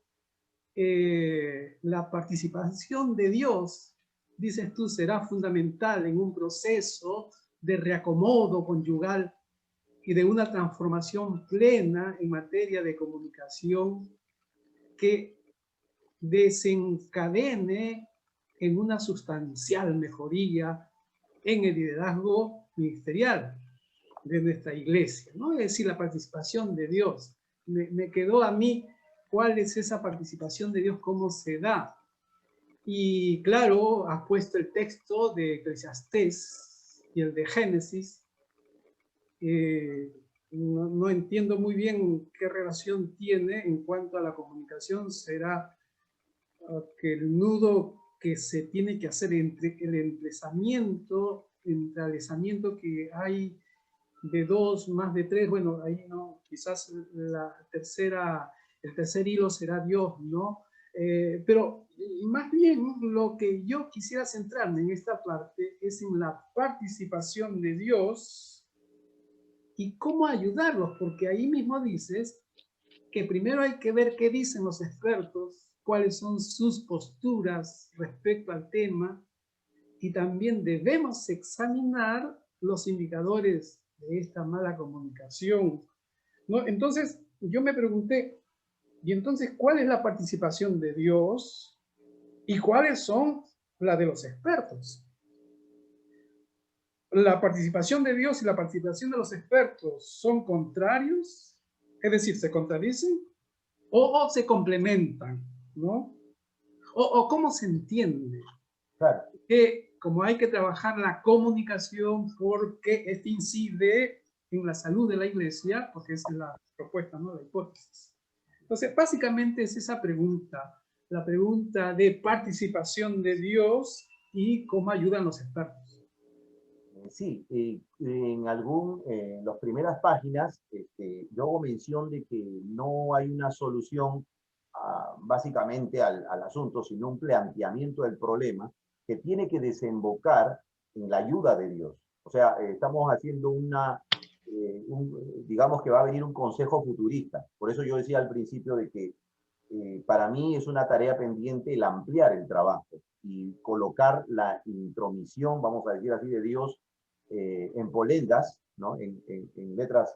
la participación de Dios? Dices tú, será fundamental en un proceso de reacomodo conyugal y de una transformación plena en materia de comunicación que desencadene en una sustancial mejoría en el liderazgo ministerial de nuestra iglesia, ¿no? Es decir, la participación de Dios. Me quedó a mí cuál es esa participación de Dios, cómo se da. Y claro, has puesto el texto de Eclesiastés y el de Génesis. No entiendo muy bien qué relación tiene en cuanto a la comunicación. ¿Será que el nudo que se tiene que hacer entre el entrelazamiento que hay de 2 más de 3? Bueno, ahí no, quizás el tercer hilo será Dios, ¿no? Pero más bien lo que yo quisiera centrarme en esta parte es en la participación de Dios y cómo ayudarlos, porque ahí mismo dices que primero hay que ver qué dicen los expertos, cuáles son sus posturas respecto al tema, y también debemos examinar los indicadores de esta mala comunicación, ¿no? Entonces, yo me pregunté, ¿y entonces cuál es la participación de Dios y cuáles son las de los expertos? ¿La participación de Dios y la participación de los expertos son contrarios? Es decir, ¿se contradicen? ¿O se complementan? ¿No? ¿O cómo se entiende? Claro. Que como hay que trabajar la comunicación porque este incide en la salud de la iglesia, porque esa es la propuesta, ¿no? La hipótesis. Entonces, básicamente es esa pregunta, la pregunta de participación de Dios y cómo ayudan los expertos. Sí, en las primeras páginas yo hago mención de que no hay una solución básicamente al asunto, sino un planteamiento del problema que tiene que desembocar en la ayuda de Dios. O sea, estamos haciendo digamos que va a venir un consejo futurista. Por eso yo decía al principio de que para mí es una tarea pendiente el ampliar el trabajo y colocar la intromisión, vamos a decir así, de Dios en polendas, ¿no? en letras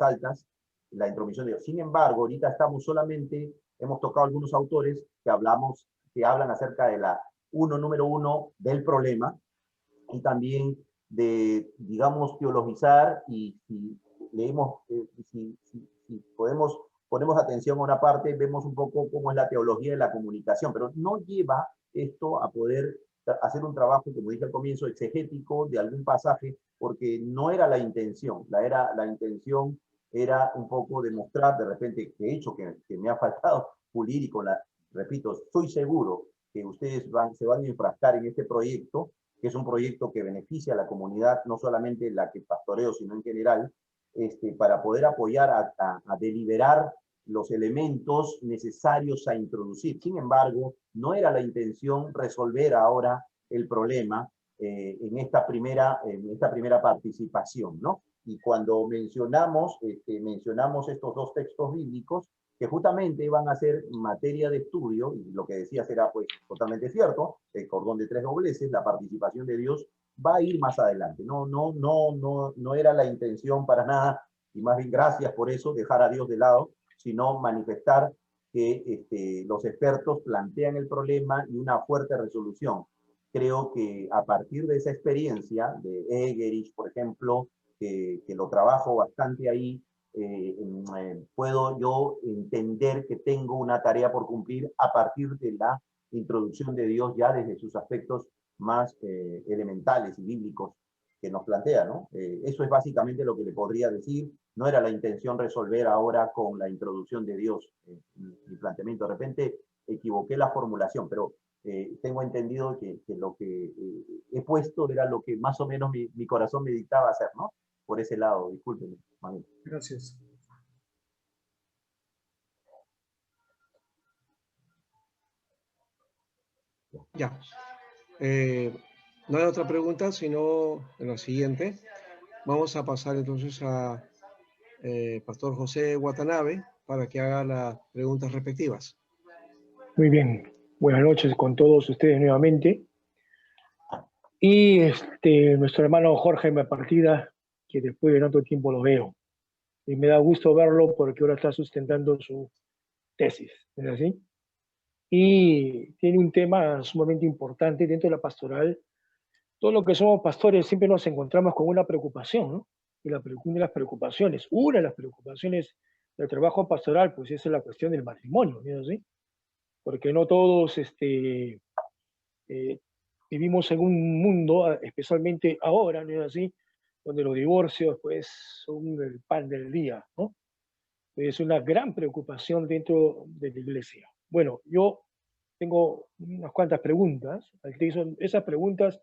altas, la intromisión de Dios. Sin embargo, ahorita hemos tocado algunos autores que hablan acerca de la número uno del problema y también de, digamos, teologizar y si leemos, si ponemos atención a una parte, vemos un poco cómo es la teología de la comunicación, pero no lleva esto a poder hacer un trabajo, como dije al comienzo, exegético de algún pasaje, porque no era la intención. La intención era un poco demostrar, de repente, que he hecho que me ha faltado pulir y repito, estoy seguro que ustedes se van a enfrascar en este proyecto, que es un proyecto que beneficia a la comunidad, no solamente la que pastoreo, sino en general, para poder apoyar a deliberar los elementos necesarios a introducir. Sin embargo, no era la intención resolver ahora el problema en esta primera participación, ¿no? Y cuando mencionamos estos dos textos bíblicos, que justamente van a ser materia de estudio, y lo que decía será pues totalmente cierto, el cordón de 3 dobleces, la participación de Dios va a ir más adelante. No era la intención para nada, y más bien gracias por eso, dejar a Dios de lado, sino manifestar que los expertos plantean el problema y una fuerte resolución. Creo que a partir de esa experiencia de Egerich, por ejemplo, que lo trabajo bastante ahí, puedo yo entender que tengo una tarea por cumplir a partir de la introducción de Dios ya desde sus aspectos más elementales y bíblicos que nos plantea, ¿no? Eso es básicamente lo que le podría decir. No era la intención resolver ahora con la introducción de Dios mi planteamiento. De repente equivoqué la formulación, pero tengo entendido que lo que he puesto era lo que más o menos mi corazón me dictaba hacer, ¿no? Por ese lado, discúlpenme. Gracias. Ya. No hay otra pregunta, sino en la siguiente. Vamos a pasar entonces a Pastor José Watanabe para que haga las preguntas respectivas. Muy bien. Buenas noches con todos ustedes nuevamente. Y nuestro hermano Jorge me partida, que después de tanto tiempo lo veo. Y me da gusto verlo porque ahora está sustentando su tesis, ¿es así? Y tiene un tema sumamente importante dentro de la pastoral, todo lo que somos pastores siempre nos encontramos con una preocupación, ¿no? Y una de las preocupaciones, una de las preocupaciones del trabajo pastoral, pues esa es la cuestión del matrimonio, ¿no? ¿Sí? Porque no todos vivimos en un mundo, especialmente ahora, ¿no es así?, donde los divorcios, pues, son el pan del día, ¿no? Es una gran preocupación dentro de la iglesia. Bueno, yo tengo unas cuantas preguntas. Esas preguntas,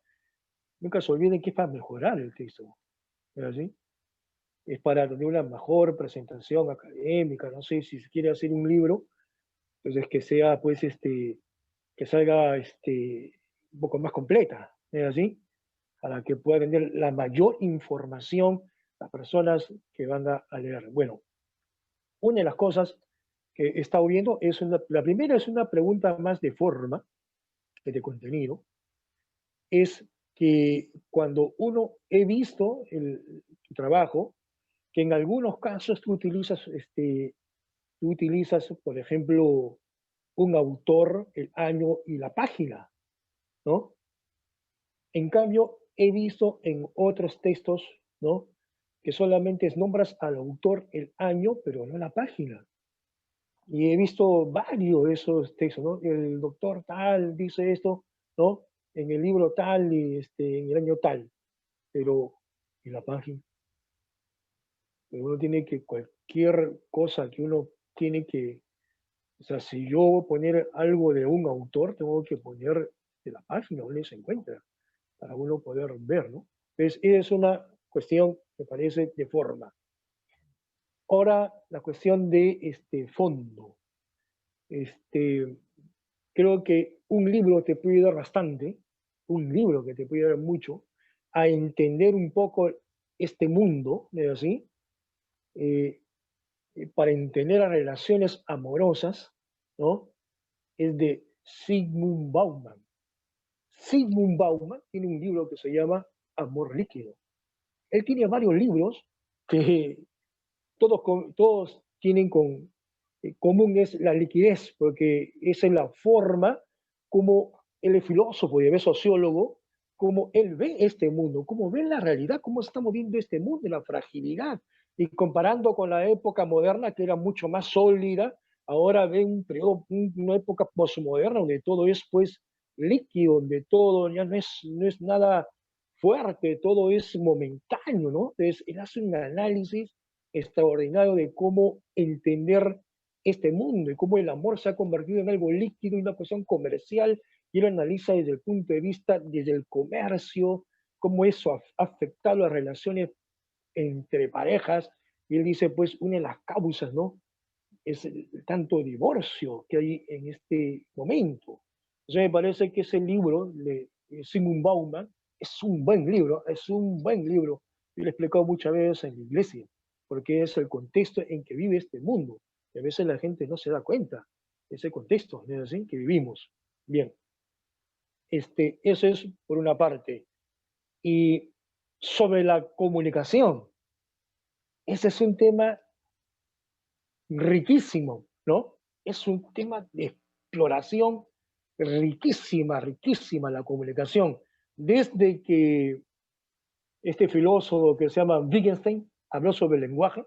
nunca se olviden que es para mejorar el texto, ¿no es así? Es para tener una mejor presentación académica, no sé, si se quiere hacer un libro, entonces que sea, pues, que salga, un poco más completa, ¿no es así? Para que pueda tener la mayor información las personas que van a leer. Bueno, una de las cosas que he estado viendo es la primera es una pregunta más de forma que de contenido, es que cuando he visto tu trabajo, que en algunos casos tú utilizas, por ejemplo, un autor, el año y la página, ¿no? En cambio, he visto en otros textos, ¿no?, que solamente nombras al autor, el año, pero no la página. Y he visto varios de esos textos, ¿no? El doctor tal dice esto, ¿no?, en el libro tal y en el año tal, pero en la página. Pero uno tiene que, cualquier cosa que uno tiene que, o sea, si yo voy a poner algo de un autor, tengo que poner de la página donde se encuentra, para uno poder ver, ¿no? Entonces, es una cuestión, me parece, de forma. Ahora, la cuestión de fondo. Creo que un libro te puede ayudar bastante, un libro que te puede ayudar mucho a entender un poco este mundo, ¿no es así? Para entender las relaciones amorosas, ¿no? Es de Zygmunt Bauman. Zygmunt Bauman tiene un libro que se llama Amor Líquido. Él tiene varios libros que todos tienen común es la liquidez, porque esa es la forma como él es filósofo y es sociólogo, como él ve este mundo, cómo ve la realidad, cómo estamos viendo este mundo, la fragilidad. Y comparando con la época moderna, que era mucho más sólida, ahora ve una época posmoderna donde todo es, pues, líquido, donde todo ya no es nada fuerte, todo es momentáneo, ¿no? Entonces, él hace un análisis extraordinario de cómo entender este mundo y cómo el amor se ha convertido en algo líquido y una cuestión comercial, y él analiza desde el punto de vista, desde el comercio, cómo eso ha afectado las relaciones entre parejas, y él dice, pues, una de las causas, ¿no?, es el tanto divorcio que hay en este momento. Entonces me parece que ese libro de Zygmunt Bauman es un buen libro, es un buen libro. Yo lo he explicado muchas veces en la iglesia, porque es el contexto en que vive este mundo. Y a veces la gente no se da cuenta de ese contexto, ¿no es así?, que vivimos. Bien, eso es por una parte. Y sobre la comunicación, ese es un tema riquísimo, ¿no? Es un tema de exploración riquísima, riquísima la comunicación. Desde que este filósofo que se llama Wittgenstein habló sobre el lenguaje,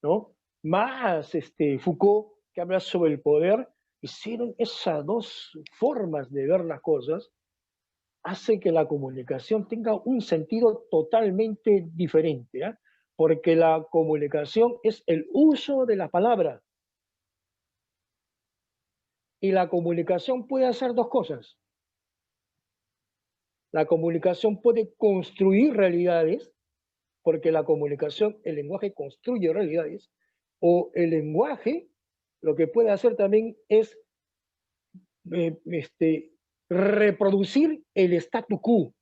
¿no?, más Foucault, que habla sobre el poder, hicieron esas dos formas de ver las cosas, hace que la comunicación tenga un sentido totalmente diferente, ¿eh? Porque la comunicación es el uso de la palabra. Y la comunicación puede hacer dos cosas. La comunicación puede construir realidades, porque la comunicación, el lenguaje construye realidades, o el lenguaje lo que puede hacer también es reproducir el statu quo.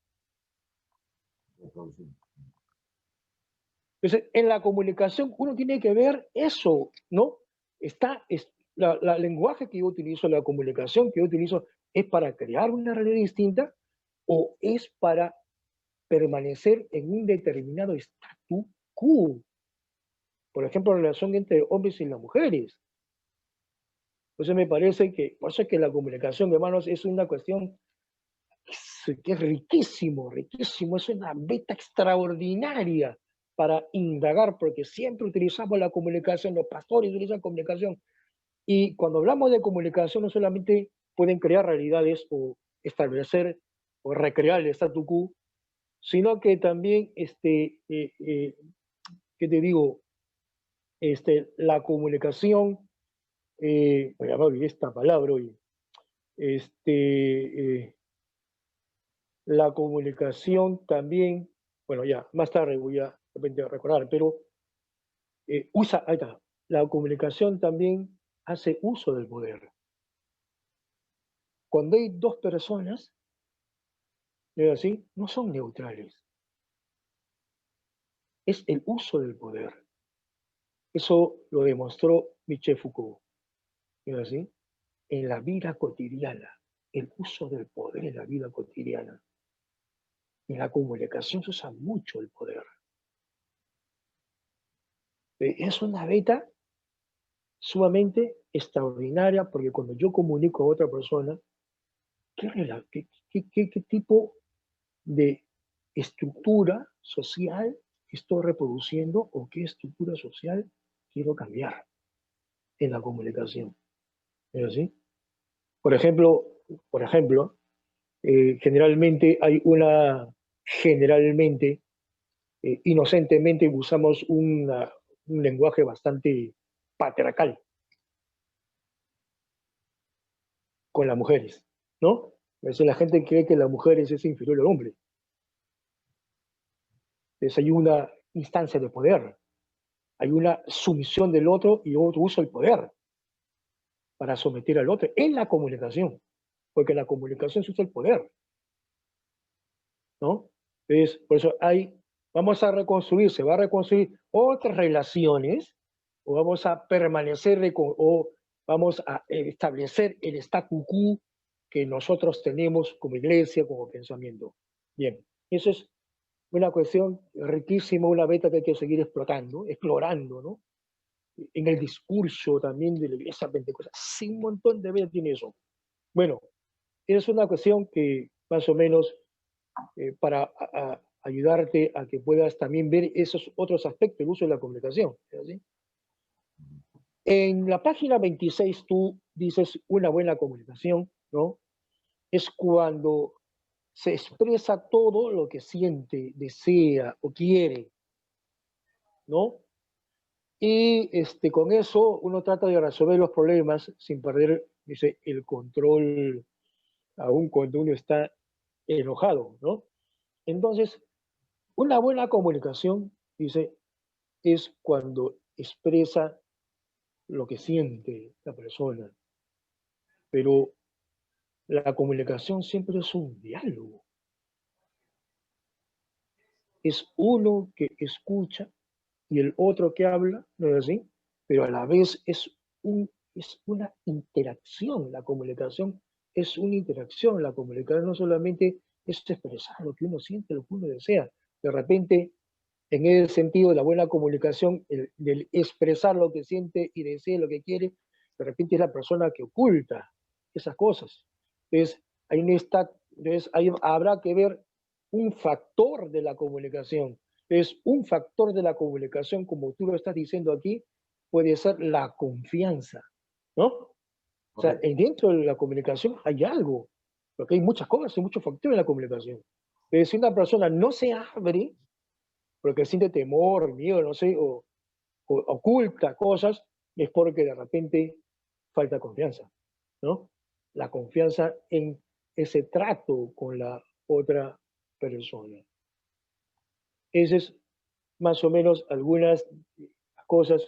Entonces, en la comunicación uno tiene que ver eso, ¿no? El lenguaje que yo utilizo, la comunicación que yo utilizo, ¿es para crear una realidad distinta o es para permanecer en un determinado statu quo? Por ejemplo, la relación entre hombres y las mujeres. Entonces me parece que, por eso es que la comunicación, hermanos, es una cuestión que es riquísimo, riquísimo, es una beta extraordinaria para indagar, porque siempre utilizamos la comunicación, los pastores utilizan comunicación, y cuando hablamos de comunicación no solamente pueden crear realidades o establecer o recrear el statu quo, sino que también, ¿qué te digo? La comunicación, me olvidé esta palabra hoy, la comunicación también, bueno, ya, más tarde voy a de repente recordar, pero ahí está, la comunicación también hace uso del poder. Cuando hay dos personas, ¿es así? No son neutrales. Es el uso del poder. Eso lo demostró Michel Foucault. ¿Es así? En la vida cotidiana, el uso del poder en la vida cotidiana. En la comunicación se usa mucho el poder. Es una beta sumamente extraordinaria porque cuando yo comunico a otra persona, ¿qué tipo de estructura social estoy reproduciendo o qué estructura social quiero cambiar en la comunicación? ¿Es así? Por ejemplo, generalmente inocentemente usamos un lenguaje bastante patriarcal con las mujeres, ¿no? A veces la gente cree que la mujer es inferior al hombre. Entonces hay una instancia de poder, hay una sumisión del otro y otro uso del poder para someter al otro en la comunicación, porque en la comunicación se usa el poder, ¿no? Entonces, por eso vamos a reconstruir, se va a reconstruir otras relaciones, o vamos a permanecer, o vamos a establecer el statu quo que nosotros tenemos como iglesia, como pensamiento. Bien, eso es una cuestión riquísima, una beta que hay que seguir explorando, ¿no? En el discurso también de la iglesia pentecostal, sí, un montón de veces tiene eso. Bueno, es una cuestión que más o menos para ayudarte a que puedas también ver esos otros aspectos del uso de la comunicación. ¿Sí? En la página 26 tú dices una buena comunicación, ¿no? Es cuando se expresa todo lo que siente, desea o quiere, ¿no? Y con eso uno trata de resolver los problemas sin perder, dice, el control, aun cuando uno está enojado, ¿no? Entonces, una buena comunicación, dice, es cuando expresa lo que siente la persona. Pero la comunicación siempre es un diálogo. Es uno que escucha y el otro que habla, ¿no es así? Pero a la vez es una interacción. La comunicación es una interacción. La comunicación no solamente es expresar lo que uno siente, lo que uno desea. De repente, en ese sentido, la buena comunicación, del expresar lo que siente y desea lo que quiere, de repente es la persona que oculta esas cosas. Entonces, ahí habrá que ver un factor de la comunicación. Entonces, un factor de la comunicación, como tú lo estás diciendo aquí, puede ser la confianza, ¿no? O sea, dentro de la comunicación hay algo, porque hay muchas cosas, hay muchos factores en la comunicación. Entonces, si una persona no se abre, porque siente temor, miedo, no sé, o oculta cosas, es porque de repente falta confianza, ¿no? La confianza en ese trato con la otra persona. Esas es más o menos algunas cosas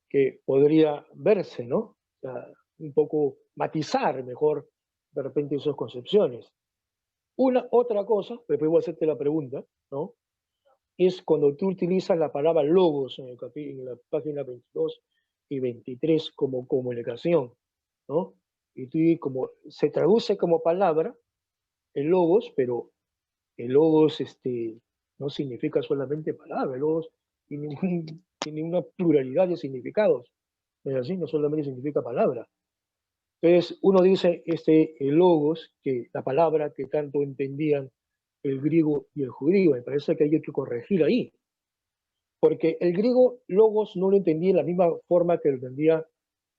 que podría verse, ¿no? O sea, un poco matizar mejor de repente esas concepciones. Otra cosa, después voy a hacerte la pregunta, ¿no? Es cuando tú utilizas la palabra logos en la página 22 y 23 como comunicación, ¿no? Y tú como se traduce como palabra el logos, pero el logos no significa solamente palabra, el logos tiene una pluralidad de significados, ¿es así? No solamente significa palabra. Entonces, uno dice, el logos, que la palabra que tanto entendían el griego y el judío, me parece que hay que corregir ahí. Porque el griego logos no lo entendía de la misma forma que lo entendía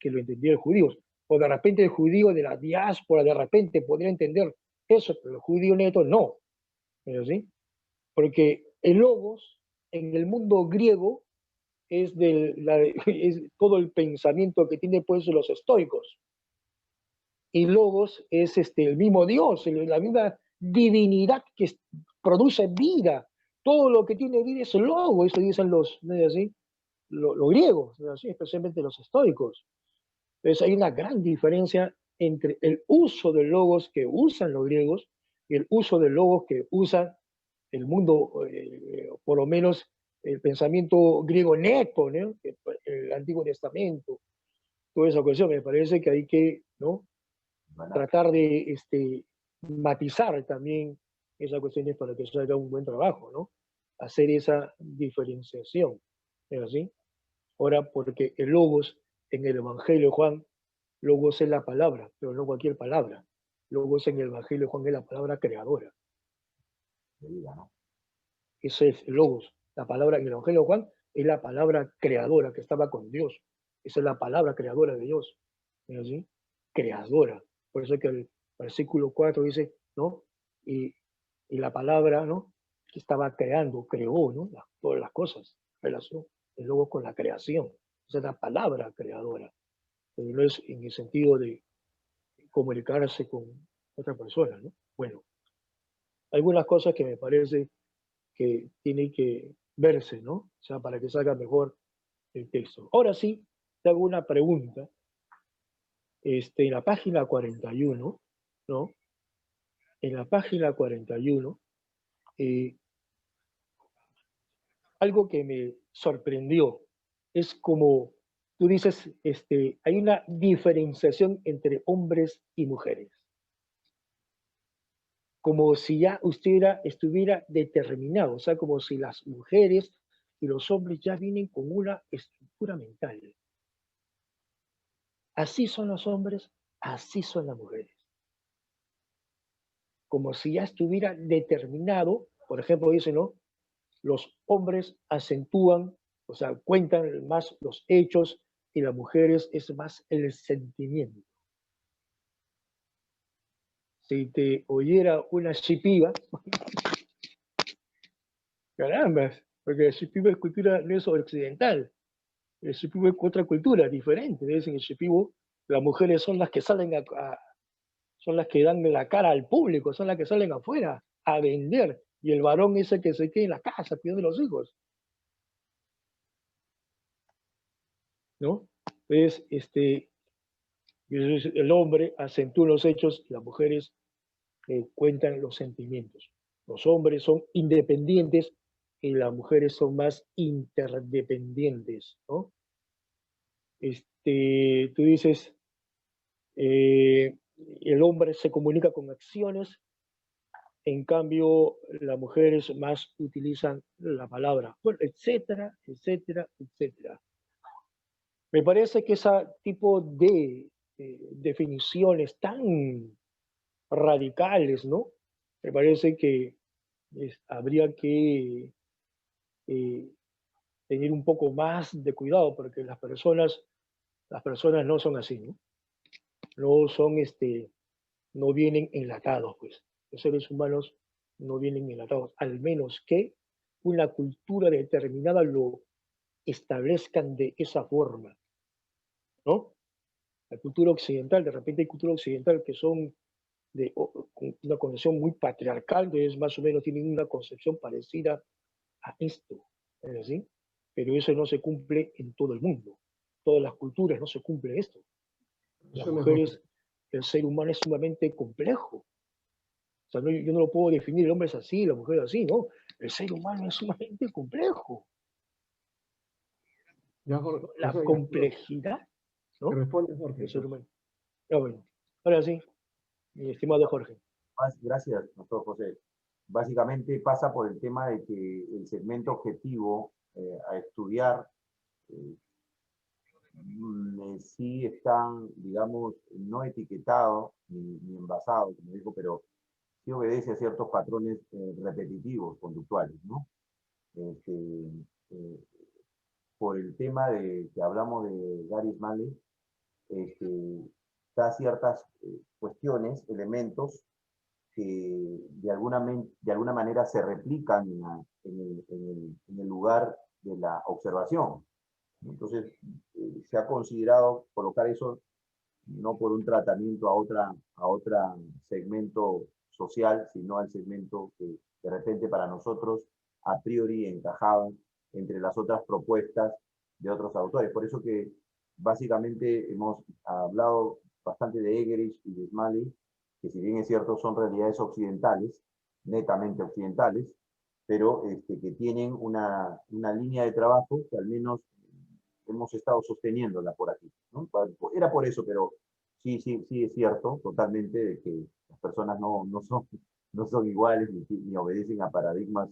el judío. O de repente el judío de la diáspora de repente podría entender eso, pero el judío neto no. ¿Sí? Porque el logos en el mundo griego es, es todo el pensamiento que tienen pues los estoicos. Y logos es el mismo Dios, la misma divinidad que produce vida. Todo lo que tiene vida es logos, eso dicen los, ¿no es así? Los griegos, ¿no es así? Especialmente los estoicos. Entonces hay una gran diferencia entre el uso de logos que usan los griegos y el uso de logos que usa el mundo, por lo menos el pensamiento griego neto, ¿no? El Antiguo Testamento, toda esa cuestión. Me parece que hay que, ¿no?, tratar de matizar también esas cuestiones para que salga un buen trabajo, ¿no? Hacer esa diferenciación, ¿es así? Ahora, porque el logos en el Evangelio de Juan, logos es la palabra, pero no cualquier palabra. Logos en el Evangelio de Juan es la palabra creadora. Ese es el logos. La palabra en el Evangelio de Juan es la palabra creadora que estaba con Dios. Esa es la palabra creadora de Dios. ¿Es así? Creadora. Por eso es que el versículo 4 dice, ¿no? Y la palabra, ¿no?, que estaba creando, creó, ¿no?, todas las cosas, relación, el logos con la creación. Esa es la palabra creadora. Pero no es en el sentido de comunicarse con otra persona, ¿no? Bueno, algunas cosas que me parece que tienen que verse, ¿no? O sea, para que salga mejor el texto. Ahora sí, te hago una pregunta. En la página 41, ¿no? En la página 41, algo que me sorprendió es como tú dices, hay una diferenciación entre hombres y mujeres. Como si ya usted estuviera determinado, o sea, como si las mujeres y los hombres ya vienen con una estructura mental. Así son los hombres, así son las mujeres. Como si ya estuviera determinado, por ejemplo, dice, ¿no?, los hombres acentúan, o sea, cuentan más los hechos y las mujeres es más el sentimiento. Si te oyera una shipiba, caramba, porque el shipibo es cultura, no es occidental, el shipibo es otra cultura diferente. En el shipibo las mujeres son las que salen son las que dan la cara al público, son las que salen afuera a vender, y el varón es el que se queda en la casa cuidando de los hijos, ¿no? Entonces, el hombre acentúa los hechos y las mujeres cuentan los sentimientos. Los hombres son independientes y las mujeres son más interdependientes, ¿no? Tú dices, el hombre se comunica con acciones, en cambio las mujeres más utilizan la palabra, bueno, etcétera, etcétera, etcétera. Me parece que ese tipo de definiciones tan radicales, ¿no?, me parece que habría que tener un poco más de cuidado, porque las personas no son así, ¿no? No son, no vienen enlatados, pues. Los seres humanos no vienen enlatados, al menos que una cultura determinada lo establezcan de esa forma, ¿no? La cultura occidental, de repente hay cultura occidental que son de una concepción muy patriarcal, entonces más o menos tienen una concepción parecida a esto, ¿es así? Pero eso no se cumple en todo el mundo. Todas las culturas no se cumple esto. Las mujeres, el ser humano es sumamente complejo. O sea, yo no lo puedo definir, el hombre es así, la mujer es así, ¿no? El ser humano es sumamente complejo. Ya, Jorge, La José, complejidad, ¿no?, que responde Jorge. del ser humano. Ya, bueno. Ahora sí, mi estimado Jorge. Gracias, doctor José. Básicamente pasa por el tema de que el segmento objetivo a estudiar sí están, digamos, no etiquetados ni envasados, como digo, pero sí obedece a ciertos patrones repetitivos, conductuales, ¿no? Este, eh, por el tema de que hablamos de Gary Smalley, da ciertas cuestiones, elementos que de alguna manera se replican en el lugar de la observación. Entonces, se ha considerado colocar eso no por un tratamiento a otra segmento social, sino al segmento que de repente para nosotros a priori encajaban entre las otras propuestas de otros autores. Por eso que básicamente hemos hablado bastante de Egerich y de Smalley, que si bien es cierto son realidades occidentales, netamente occidentales, pero que tienen una línea de trabajo que al menos hemos estado sosteniéndola por aquí, ¿no? Era por eso, pero sí es cierto totalmente de que las personas no son iguales ni obedecen a paradigmas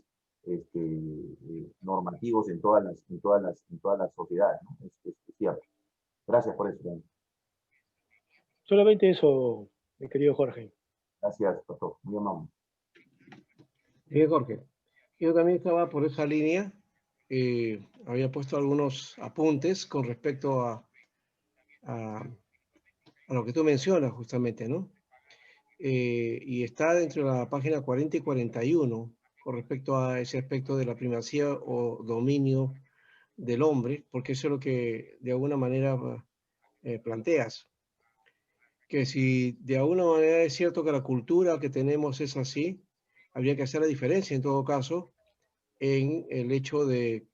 normativos en todas las sociedades, ¿no? Es cierto. Gracias por eso. Solamente eso, mi querido Jorge. Gracias, doctor. Muy amable. Bien, Jorge. Yo también estaba por esa línea. Había puesto algunos apuntes con respecto a lo que tú mencionas justamente, ¿no? Y está dentro de la página 40 y 41 con respecto a ese aspecto de la primacía o dominio del hombre, porque eso es lo que de alguna manera planteas. Que si de alguna manera es cierto que la cultura que tenemos es así, habría que hacer la diferencia en todo caso en el hecho de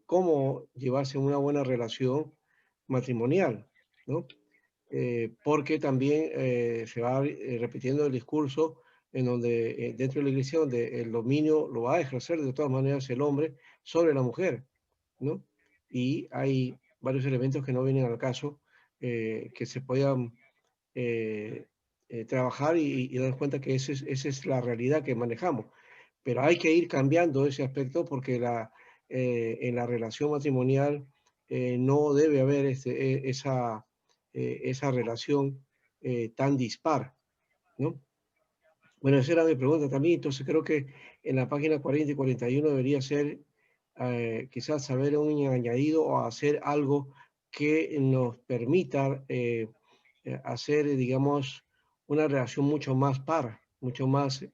cómo llevarse una buena relación matrimonial, ¿no? Porque también se va repitiendo el discurso en donde dentro de la iglesia donde el dominio lo va a ejercer de todas maneras el hombre sobre la mujer, ¿no? Y hay varios elementos que no vienen al caso que se puedan trabajar y dar cuenta que esa es la realidad que manejamos. Pero hay que ir cambiando ese aspecto porque en la relación matrimonial no debe haber esa relación tan dispar, ¿no? Bueno, esa era mi pregunta también. Entonces creo que en la página 40 y 41 debería ser quizás saber un añadido o hacer algo que nos permita hacer, digamos, una relación mucho más par, mucho más,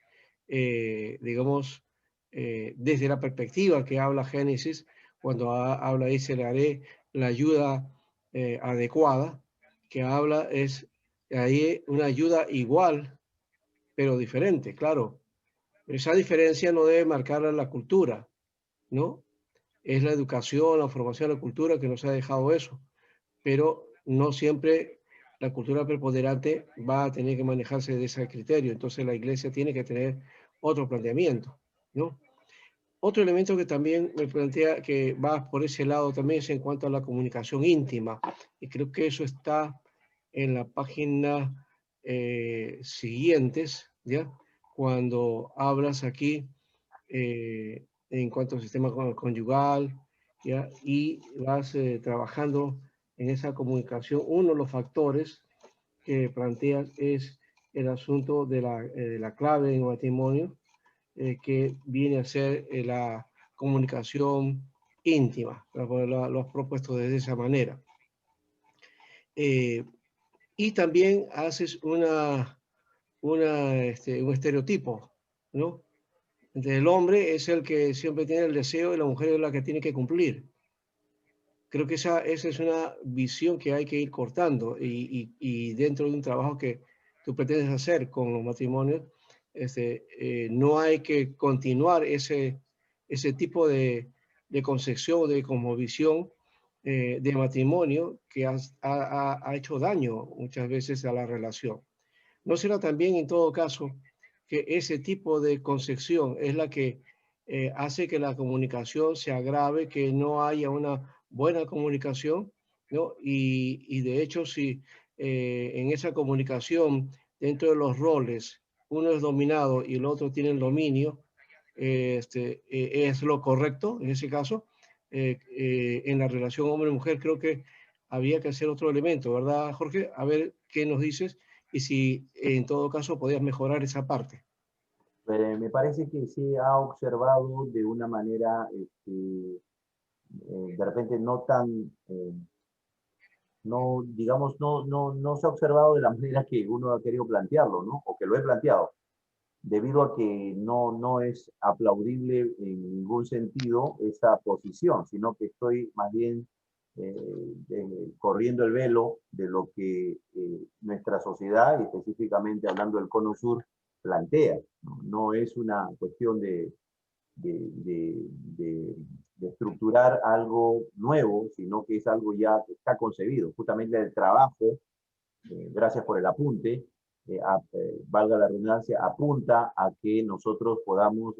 digamos, desde la perspectiva que habla Génesis, cuando habla y se le haré la ayuda adecuada, que habla es ahí una ayuda igual, pero diferente, claro. Esa diferencia no debe marcar la cultura, ¿no? Es la educación, la formación, la cultura que nos ha dejado eso, pero no siempre la cultura preponderante va a tener que manejarse de ese criterio. Entonces la iglesia tiene que tener otro planteamiento, ¿no? Otro elemento que también me plantea que va por ese lado también es en cuanto a la comunicación íntima. Y creo que eso está en la página siguientes, ¿ya? Cuando hablas aquí en cuanto al sistema conyugal, ¿ya? Y vas trabajando en esa comunicación. Uno de los factores que planteas es el asunto de la clave en el matrimonio, que viene a ser la comunicación íntima. Lo has propuesto de esa manera. Y también haces un estereotipo, ¿no? El hombre es el que siempre tiene el deseo y la mujer es la que tiene que cumplir. Creo que esa es una visión que hay que ir cortando y dentro de un trabajo que tú pretendes hacer con los matrimonios, no hay que continuar ese tipo de concepción, de cosmovisión de matrimonio que ha hecho daño muchas veces a la relación. ¿No será también en todo caso que ese tipo de concepción es la que hace que la comunicación se agrave, que no haya una buena comunicación, ¿no? Y de hecho, si en esa comunicación, dentro de los roles, uno es dominado y el otro tiene el dominio, es lo correcto en ese caso. En la relación hombre-mujer creo que había que hacer otro elemento, ¿verdad, Jorge? A ver qué nos dices y si en todo caso podías mejorar esa parte. Me parece que se ha observado de una manera, de repente no tan, no, digamos, no se ha observado de la manera que uno ha querido plantearlo, ¿no? O que lo he planteado, debido a que no es aplaudible en ningún sentido esa posición, sino que estoy más bien corriendo el velo de lo que nuestra sociedad, y específicamente hablando del Cono Sur, plantea. No es una cuestión de estructurar algo nuevo, sino que es algo ya que está concebido. Justamente el trabajo, gracias por el apunte, valga la redundancia, apunta a que nosotros podamos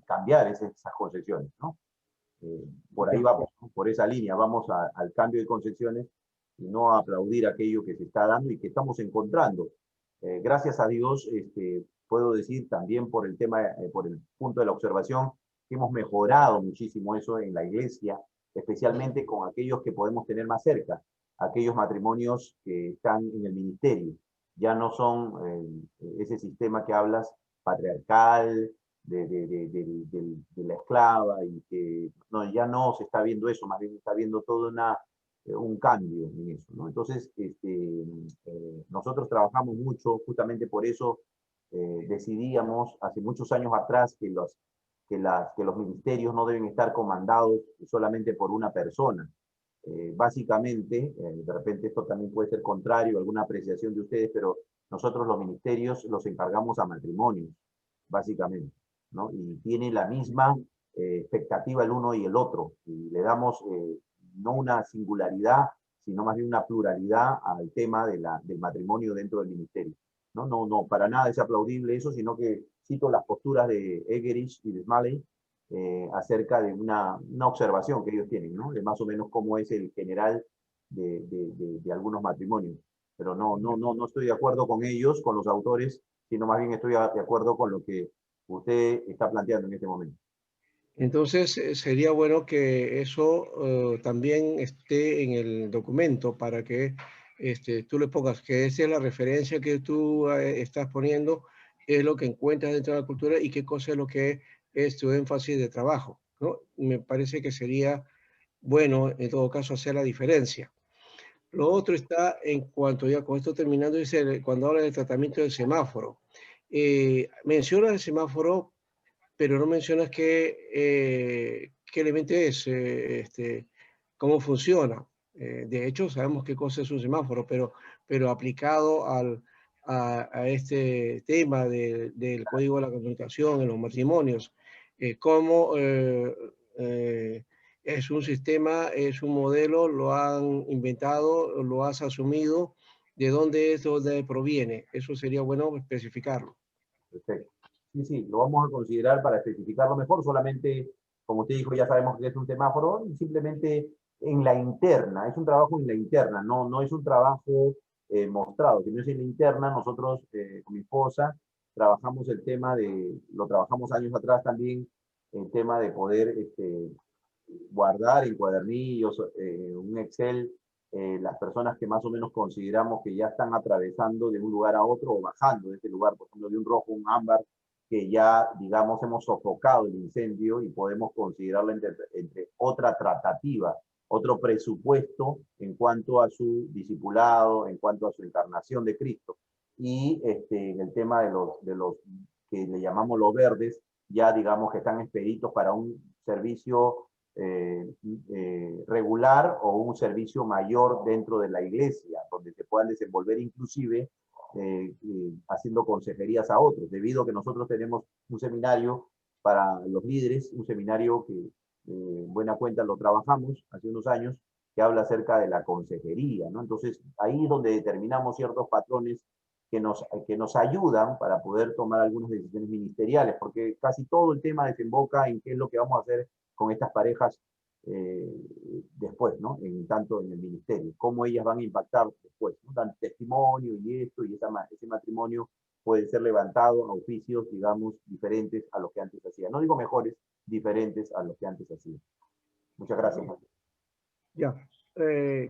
cambiar esas concepciones, ¿no? Por ahí vamos, ¿no? Por esa línea, vamos al cambio de concepciones y no a aplaudir aquello que se está dando y que estamos encontrando. Gracias a Dios, puedo decir también por el tema, por el punto de la observación, que hemos mejorado muchísimo eso en la iglesia, especialmente con aquellos que podemos tener más cerca, aquellos matrimonios que están en el ministerio. Ya no son ese sistema que hablas patriarcal, de la esclava, y que no, ya no se está viendo eso, más bien se está viendo todo un cambio en eso, ¿no? Entonces, nosotros trabajamos mucho, justamente por eso decidíamos hace muchos años atrás que los ministerios no deben estar comandados solamente por una persona. Básicamente, de repente esto también puede ser contrario a alguna apreciación de ustedes, pero nosotros los ministerios los encargamos a matrimonios, básicamente, ¿no? Y tiene la misma expectativa el uno y el otro, y le damos no una singularidad, sino más bien una pluralidad al tema del matrimonio dentro del ministerio. No, para nada es aplaudible eso, sino que cito las posturas de Egerich y de Smalley acerca de una observación que ellos tienen, ¿no? De más o menos cómo es el general de algunos matrimonios. Pero no estoy de acuerdo con ellos, con los autores, sino más bien estoy de acuerdo con lo que usted está planteando en este momento. Entonces, sería bueno que eso también esté en el documento para que tú le pongas que esa es la referencia que tú estás poniendo, es lo que encuentras dentro de la cultura y qué cosa es lo que es tu énfasis de trabajo, ¿no? Me parece que sería bueno, en todo caso, hacer la diferencia. Lo otro está en cuanto, ya con esto terminando, dice, cuando habla del tratamiento del semáforo. Menciona el semáforo, pero no mencionas qué elemento es, cómo funciona. De hecho, sabemos qué cosa es un semáforo, pero aplicado a este tema del código de la comunicación en los matrimonios, cómo es un sistema, es un modelo, lo han inventado, lo has asumido, de dónde proviene. Eso sería bueno especificarlo. Perfecto. Sí, lo vamos a considerar para especificarlo mejor. Solamente, como usted dijo, ya sabemos que es un semáforo, y simplemente en la interna, es un trabajo en la interna, no es un trabajo mostrado, sino es en la interna. Nosotros, con mi esposa, trabajamos el tema lo trabajamos años atrás también, el tema de poder guardar en cuadernillos, un Excel, las personas que más o menos consideramos que ya están atravesando de un lugar a otro o bajando de este lugar, por ejemplo, de un rojo a un ámbar, que ya, digamos, hemos sofocado el incendio y podemos considerarlo entre otra tratativa, otro presupuesto en cuanto a su discipulado, en cuanto a su encarnación de Cristo. Y en el tema de los que le llamamos los verdes, ya digamos que están expeditos para un servicio regular o un servicio mayor dentro de la iglesia, donde se puedan desenvolver inclusive haciendo consejerías a otros, debido a que nosotros tenemos un seminario para los líderes, un seminario que en buena cuenta lo trabajamos hace unos años, que habla acerca de la consejería, ¿no? Entonces, ahí es donde determinamos ciertos patrones que nos ayudan para poder tomar algunas decisiones ministeriales, porque casi todo el tema desemboca en qué es lo que vamos a hacer con estas parejas después, ¿no? Tanto en el ministerio, cómo ellas van a impactar después, ¿no? Dan testimonio y esto, y ese matrimonio puede ser levantado a oficios, digamos, diferentes a los que antes hacían. No digo mejores, diferentes a los que antes hacían. Muchas gracias. Ya.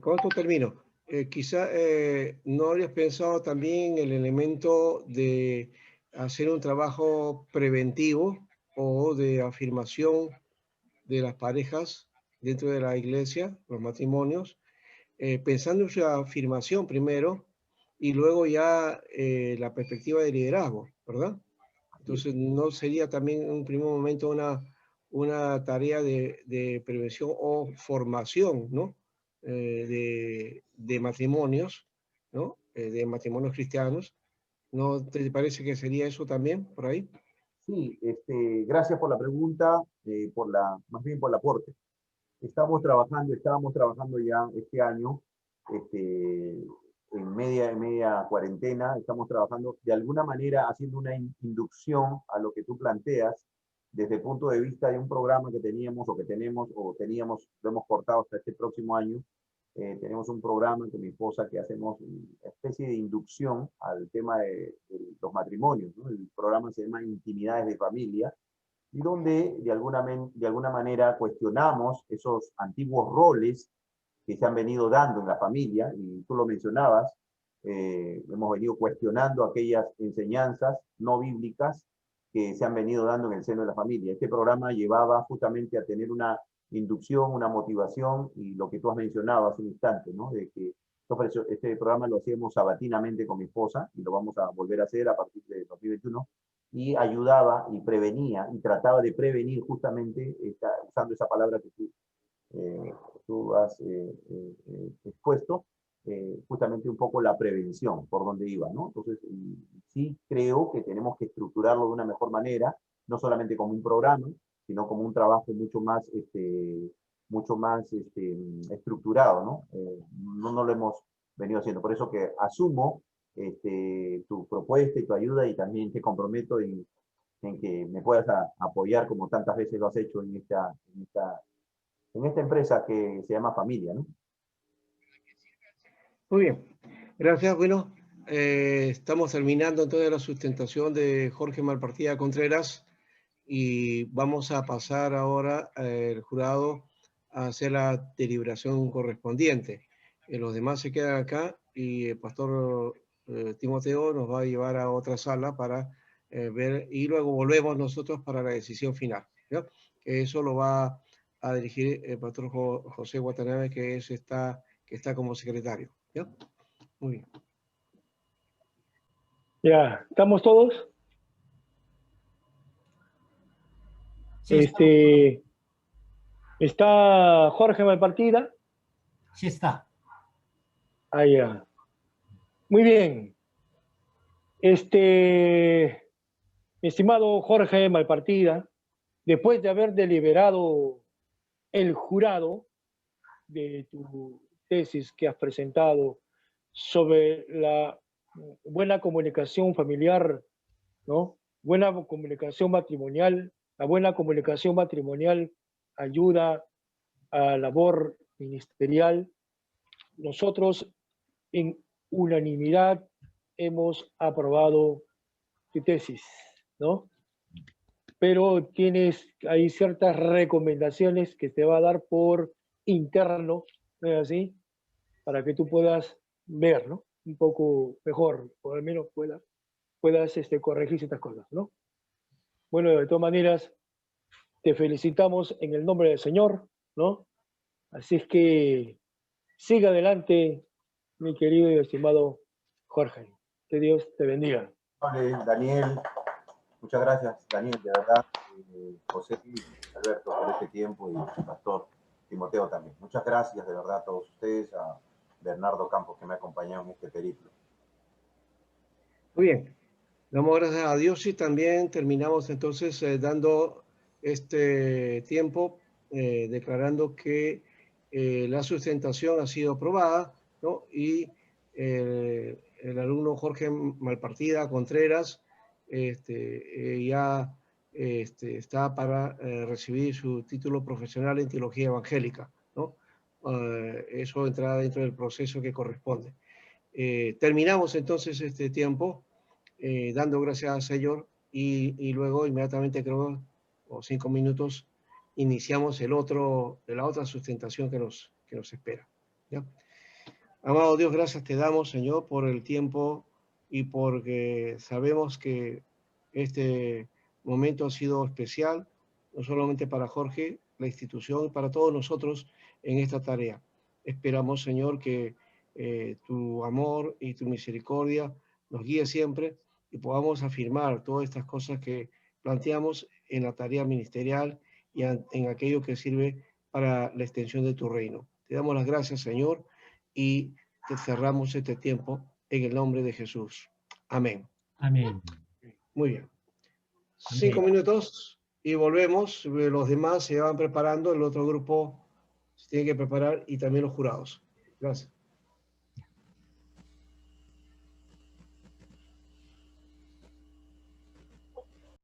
con esto termino. Quizá no habías pensado también el elemento de hacer un trabajo preventivo o de afirmación de las parejas dentro de la iglesia, los matrimonios, pensando en su afirmación primero y luego ya la perspectiva de liderazgo, ¿verdad? Entonces, ¿no sería también en un primer momento una tarea de prevención o formación, ¿no? De matrimonios, ¿no? De matrimonios cristianos. ¿No te parece que sería eso también por ahí? Sí, gracias por la pregunta, más bien por el aporte. Estábamos trabajando ya este año, en media cuarentena, estamos trabajando de alguna manera haciendo una inducción a lo que tú planteas desde el punto de vista de un programa que teníamos o teníamos, lo hemos cortado hasta este próximo año. Tenemos un programa con mi esposa que hacemos una especie de inducción al tema de los matrimonios, ¿no? El programa se llama Intimidades de Familia, y donde de alguna manera cuestionamos esos antiguos roles que se han venido dando en la familia, y tú lo mencionabas, hemos venido cuestionando aquellas enseñanzas no bíblicas que se han venido dando en el seno de la familia. Este programa llevaba justamente a tener una inducción, una motivación, y lo que tú has mencionado hace un instante, ¿no? De que este programa lo hacíamos sabatinamente con mi esposa, y lo vamos a volver a hacer a partir de 2021, y ayudaba y prevenía y trataba de prevenir justamente usando esa palabra que tú has expuesto, justamente un poco la prevención, por donde iba, ¿no? Entonces, sí creo que tenemos que estructurarlo de una mejor manera, no solamente como un programa, sino como un trabajo mucho más estructurado, ¿no? No lo hemos venido haciendo. Por eso que asumo tu propuesta y tu ayuda, y también te comprometo en que me puedas apoyar como tantas veces lo has hecho en esta empresa que se llama Familia, ¿no? Muy bien, gracias. Bueno, estamos terminando entonces la sustentación de Jorge Malpartida Contreras y vamos a pasar ahora el jurado a hacer la deliberación correspondiente. Los demás se quedan acá y el pastor Timoteo nos va a llevar a otra sala para ver, y luego volvemos nosotros para la decisión final, ¿ya? Eso lo va a dirigir el pastor José Watanabe, que está como secretario, ¿ya? Muy bien. Ya, ¿estamos todos? Sí, estamos. ¿Está Jorge Malpartida? Sí está. Ah, ya. Muy bien. Estimado Jorge Malpartida, después de haber deliberado el jurado de tu tesis que has presentado sobre la buena comunicación familiar, ¿no? Buena comunicación matrimonial, la buena comunicación matrimonial ayuda a la labor ministerial. Nosotros en unanimidad hemos aprobado tu tesis, ¿no? Pero hay ciertas recomendaciones que te va a dar por interno, ¿no es así? Para que tú puedas ver, ¿no? Un poco mejor, o al menos puedas corregir ciertas cosas, ¿no? Bueno, de todas maneras, te felicitamos en el nombre del Señor, ¿no? Así es que siga adelante, mi querido y estimado Jorge. Que Dios te bendiga. Vale, Daniel, muchas gracias, Daniel, de verdad, José y Alberto, por este tiempo, y el pastor Timoteo también. Muchas gracias, de verdad, a todos ustedes, a Bernardo Campos, que me ha acompañado en este periplo. Muy bien. Damos gracias a Dios y también terminamos entonces dando este tiempo declarando que la sustentación ha sido aprobada, ¿no? Y el alumno Jorge Malpartida Contreras ya está para recibir su título profesional en teología evangélica, ¿no? Eso entrará dentro del proceso que corresponde. Terminamos entonces este tiempo. Dando gracias al Señor y luego inmediatamente, creo, o 5 minutos, iniciamos la otra sustentación que nos espera. ¿Ya? Amado Dios, gracias te damos, Señor, por el tiempo y porque sabemos que este momento ha sido especial, no solamente para Jorge, la institución, para todos nosotros en esta tarea. Esperamos, Señor, que tu amor y tu misericordia nos guíe siempre y podamos afirmar todas estas cosas que planteamos en la tarea ministerial y en aquello que sirve para la extensión de tu reino. Te damos las gracias, Señor, y te cerramos este tiempo en el nombre de Jesús. Amén. Amén. Muy bien. Amén. 5 minutos y volvemos. Los demás se van preparando, el otro grupo se tiene que preparar y también los jurados. Gracias.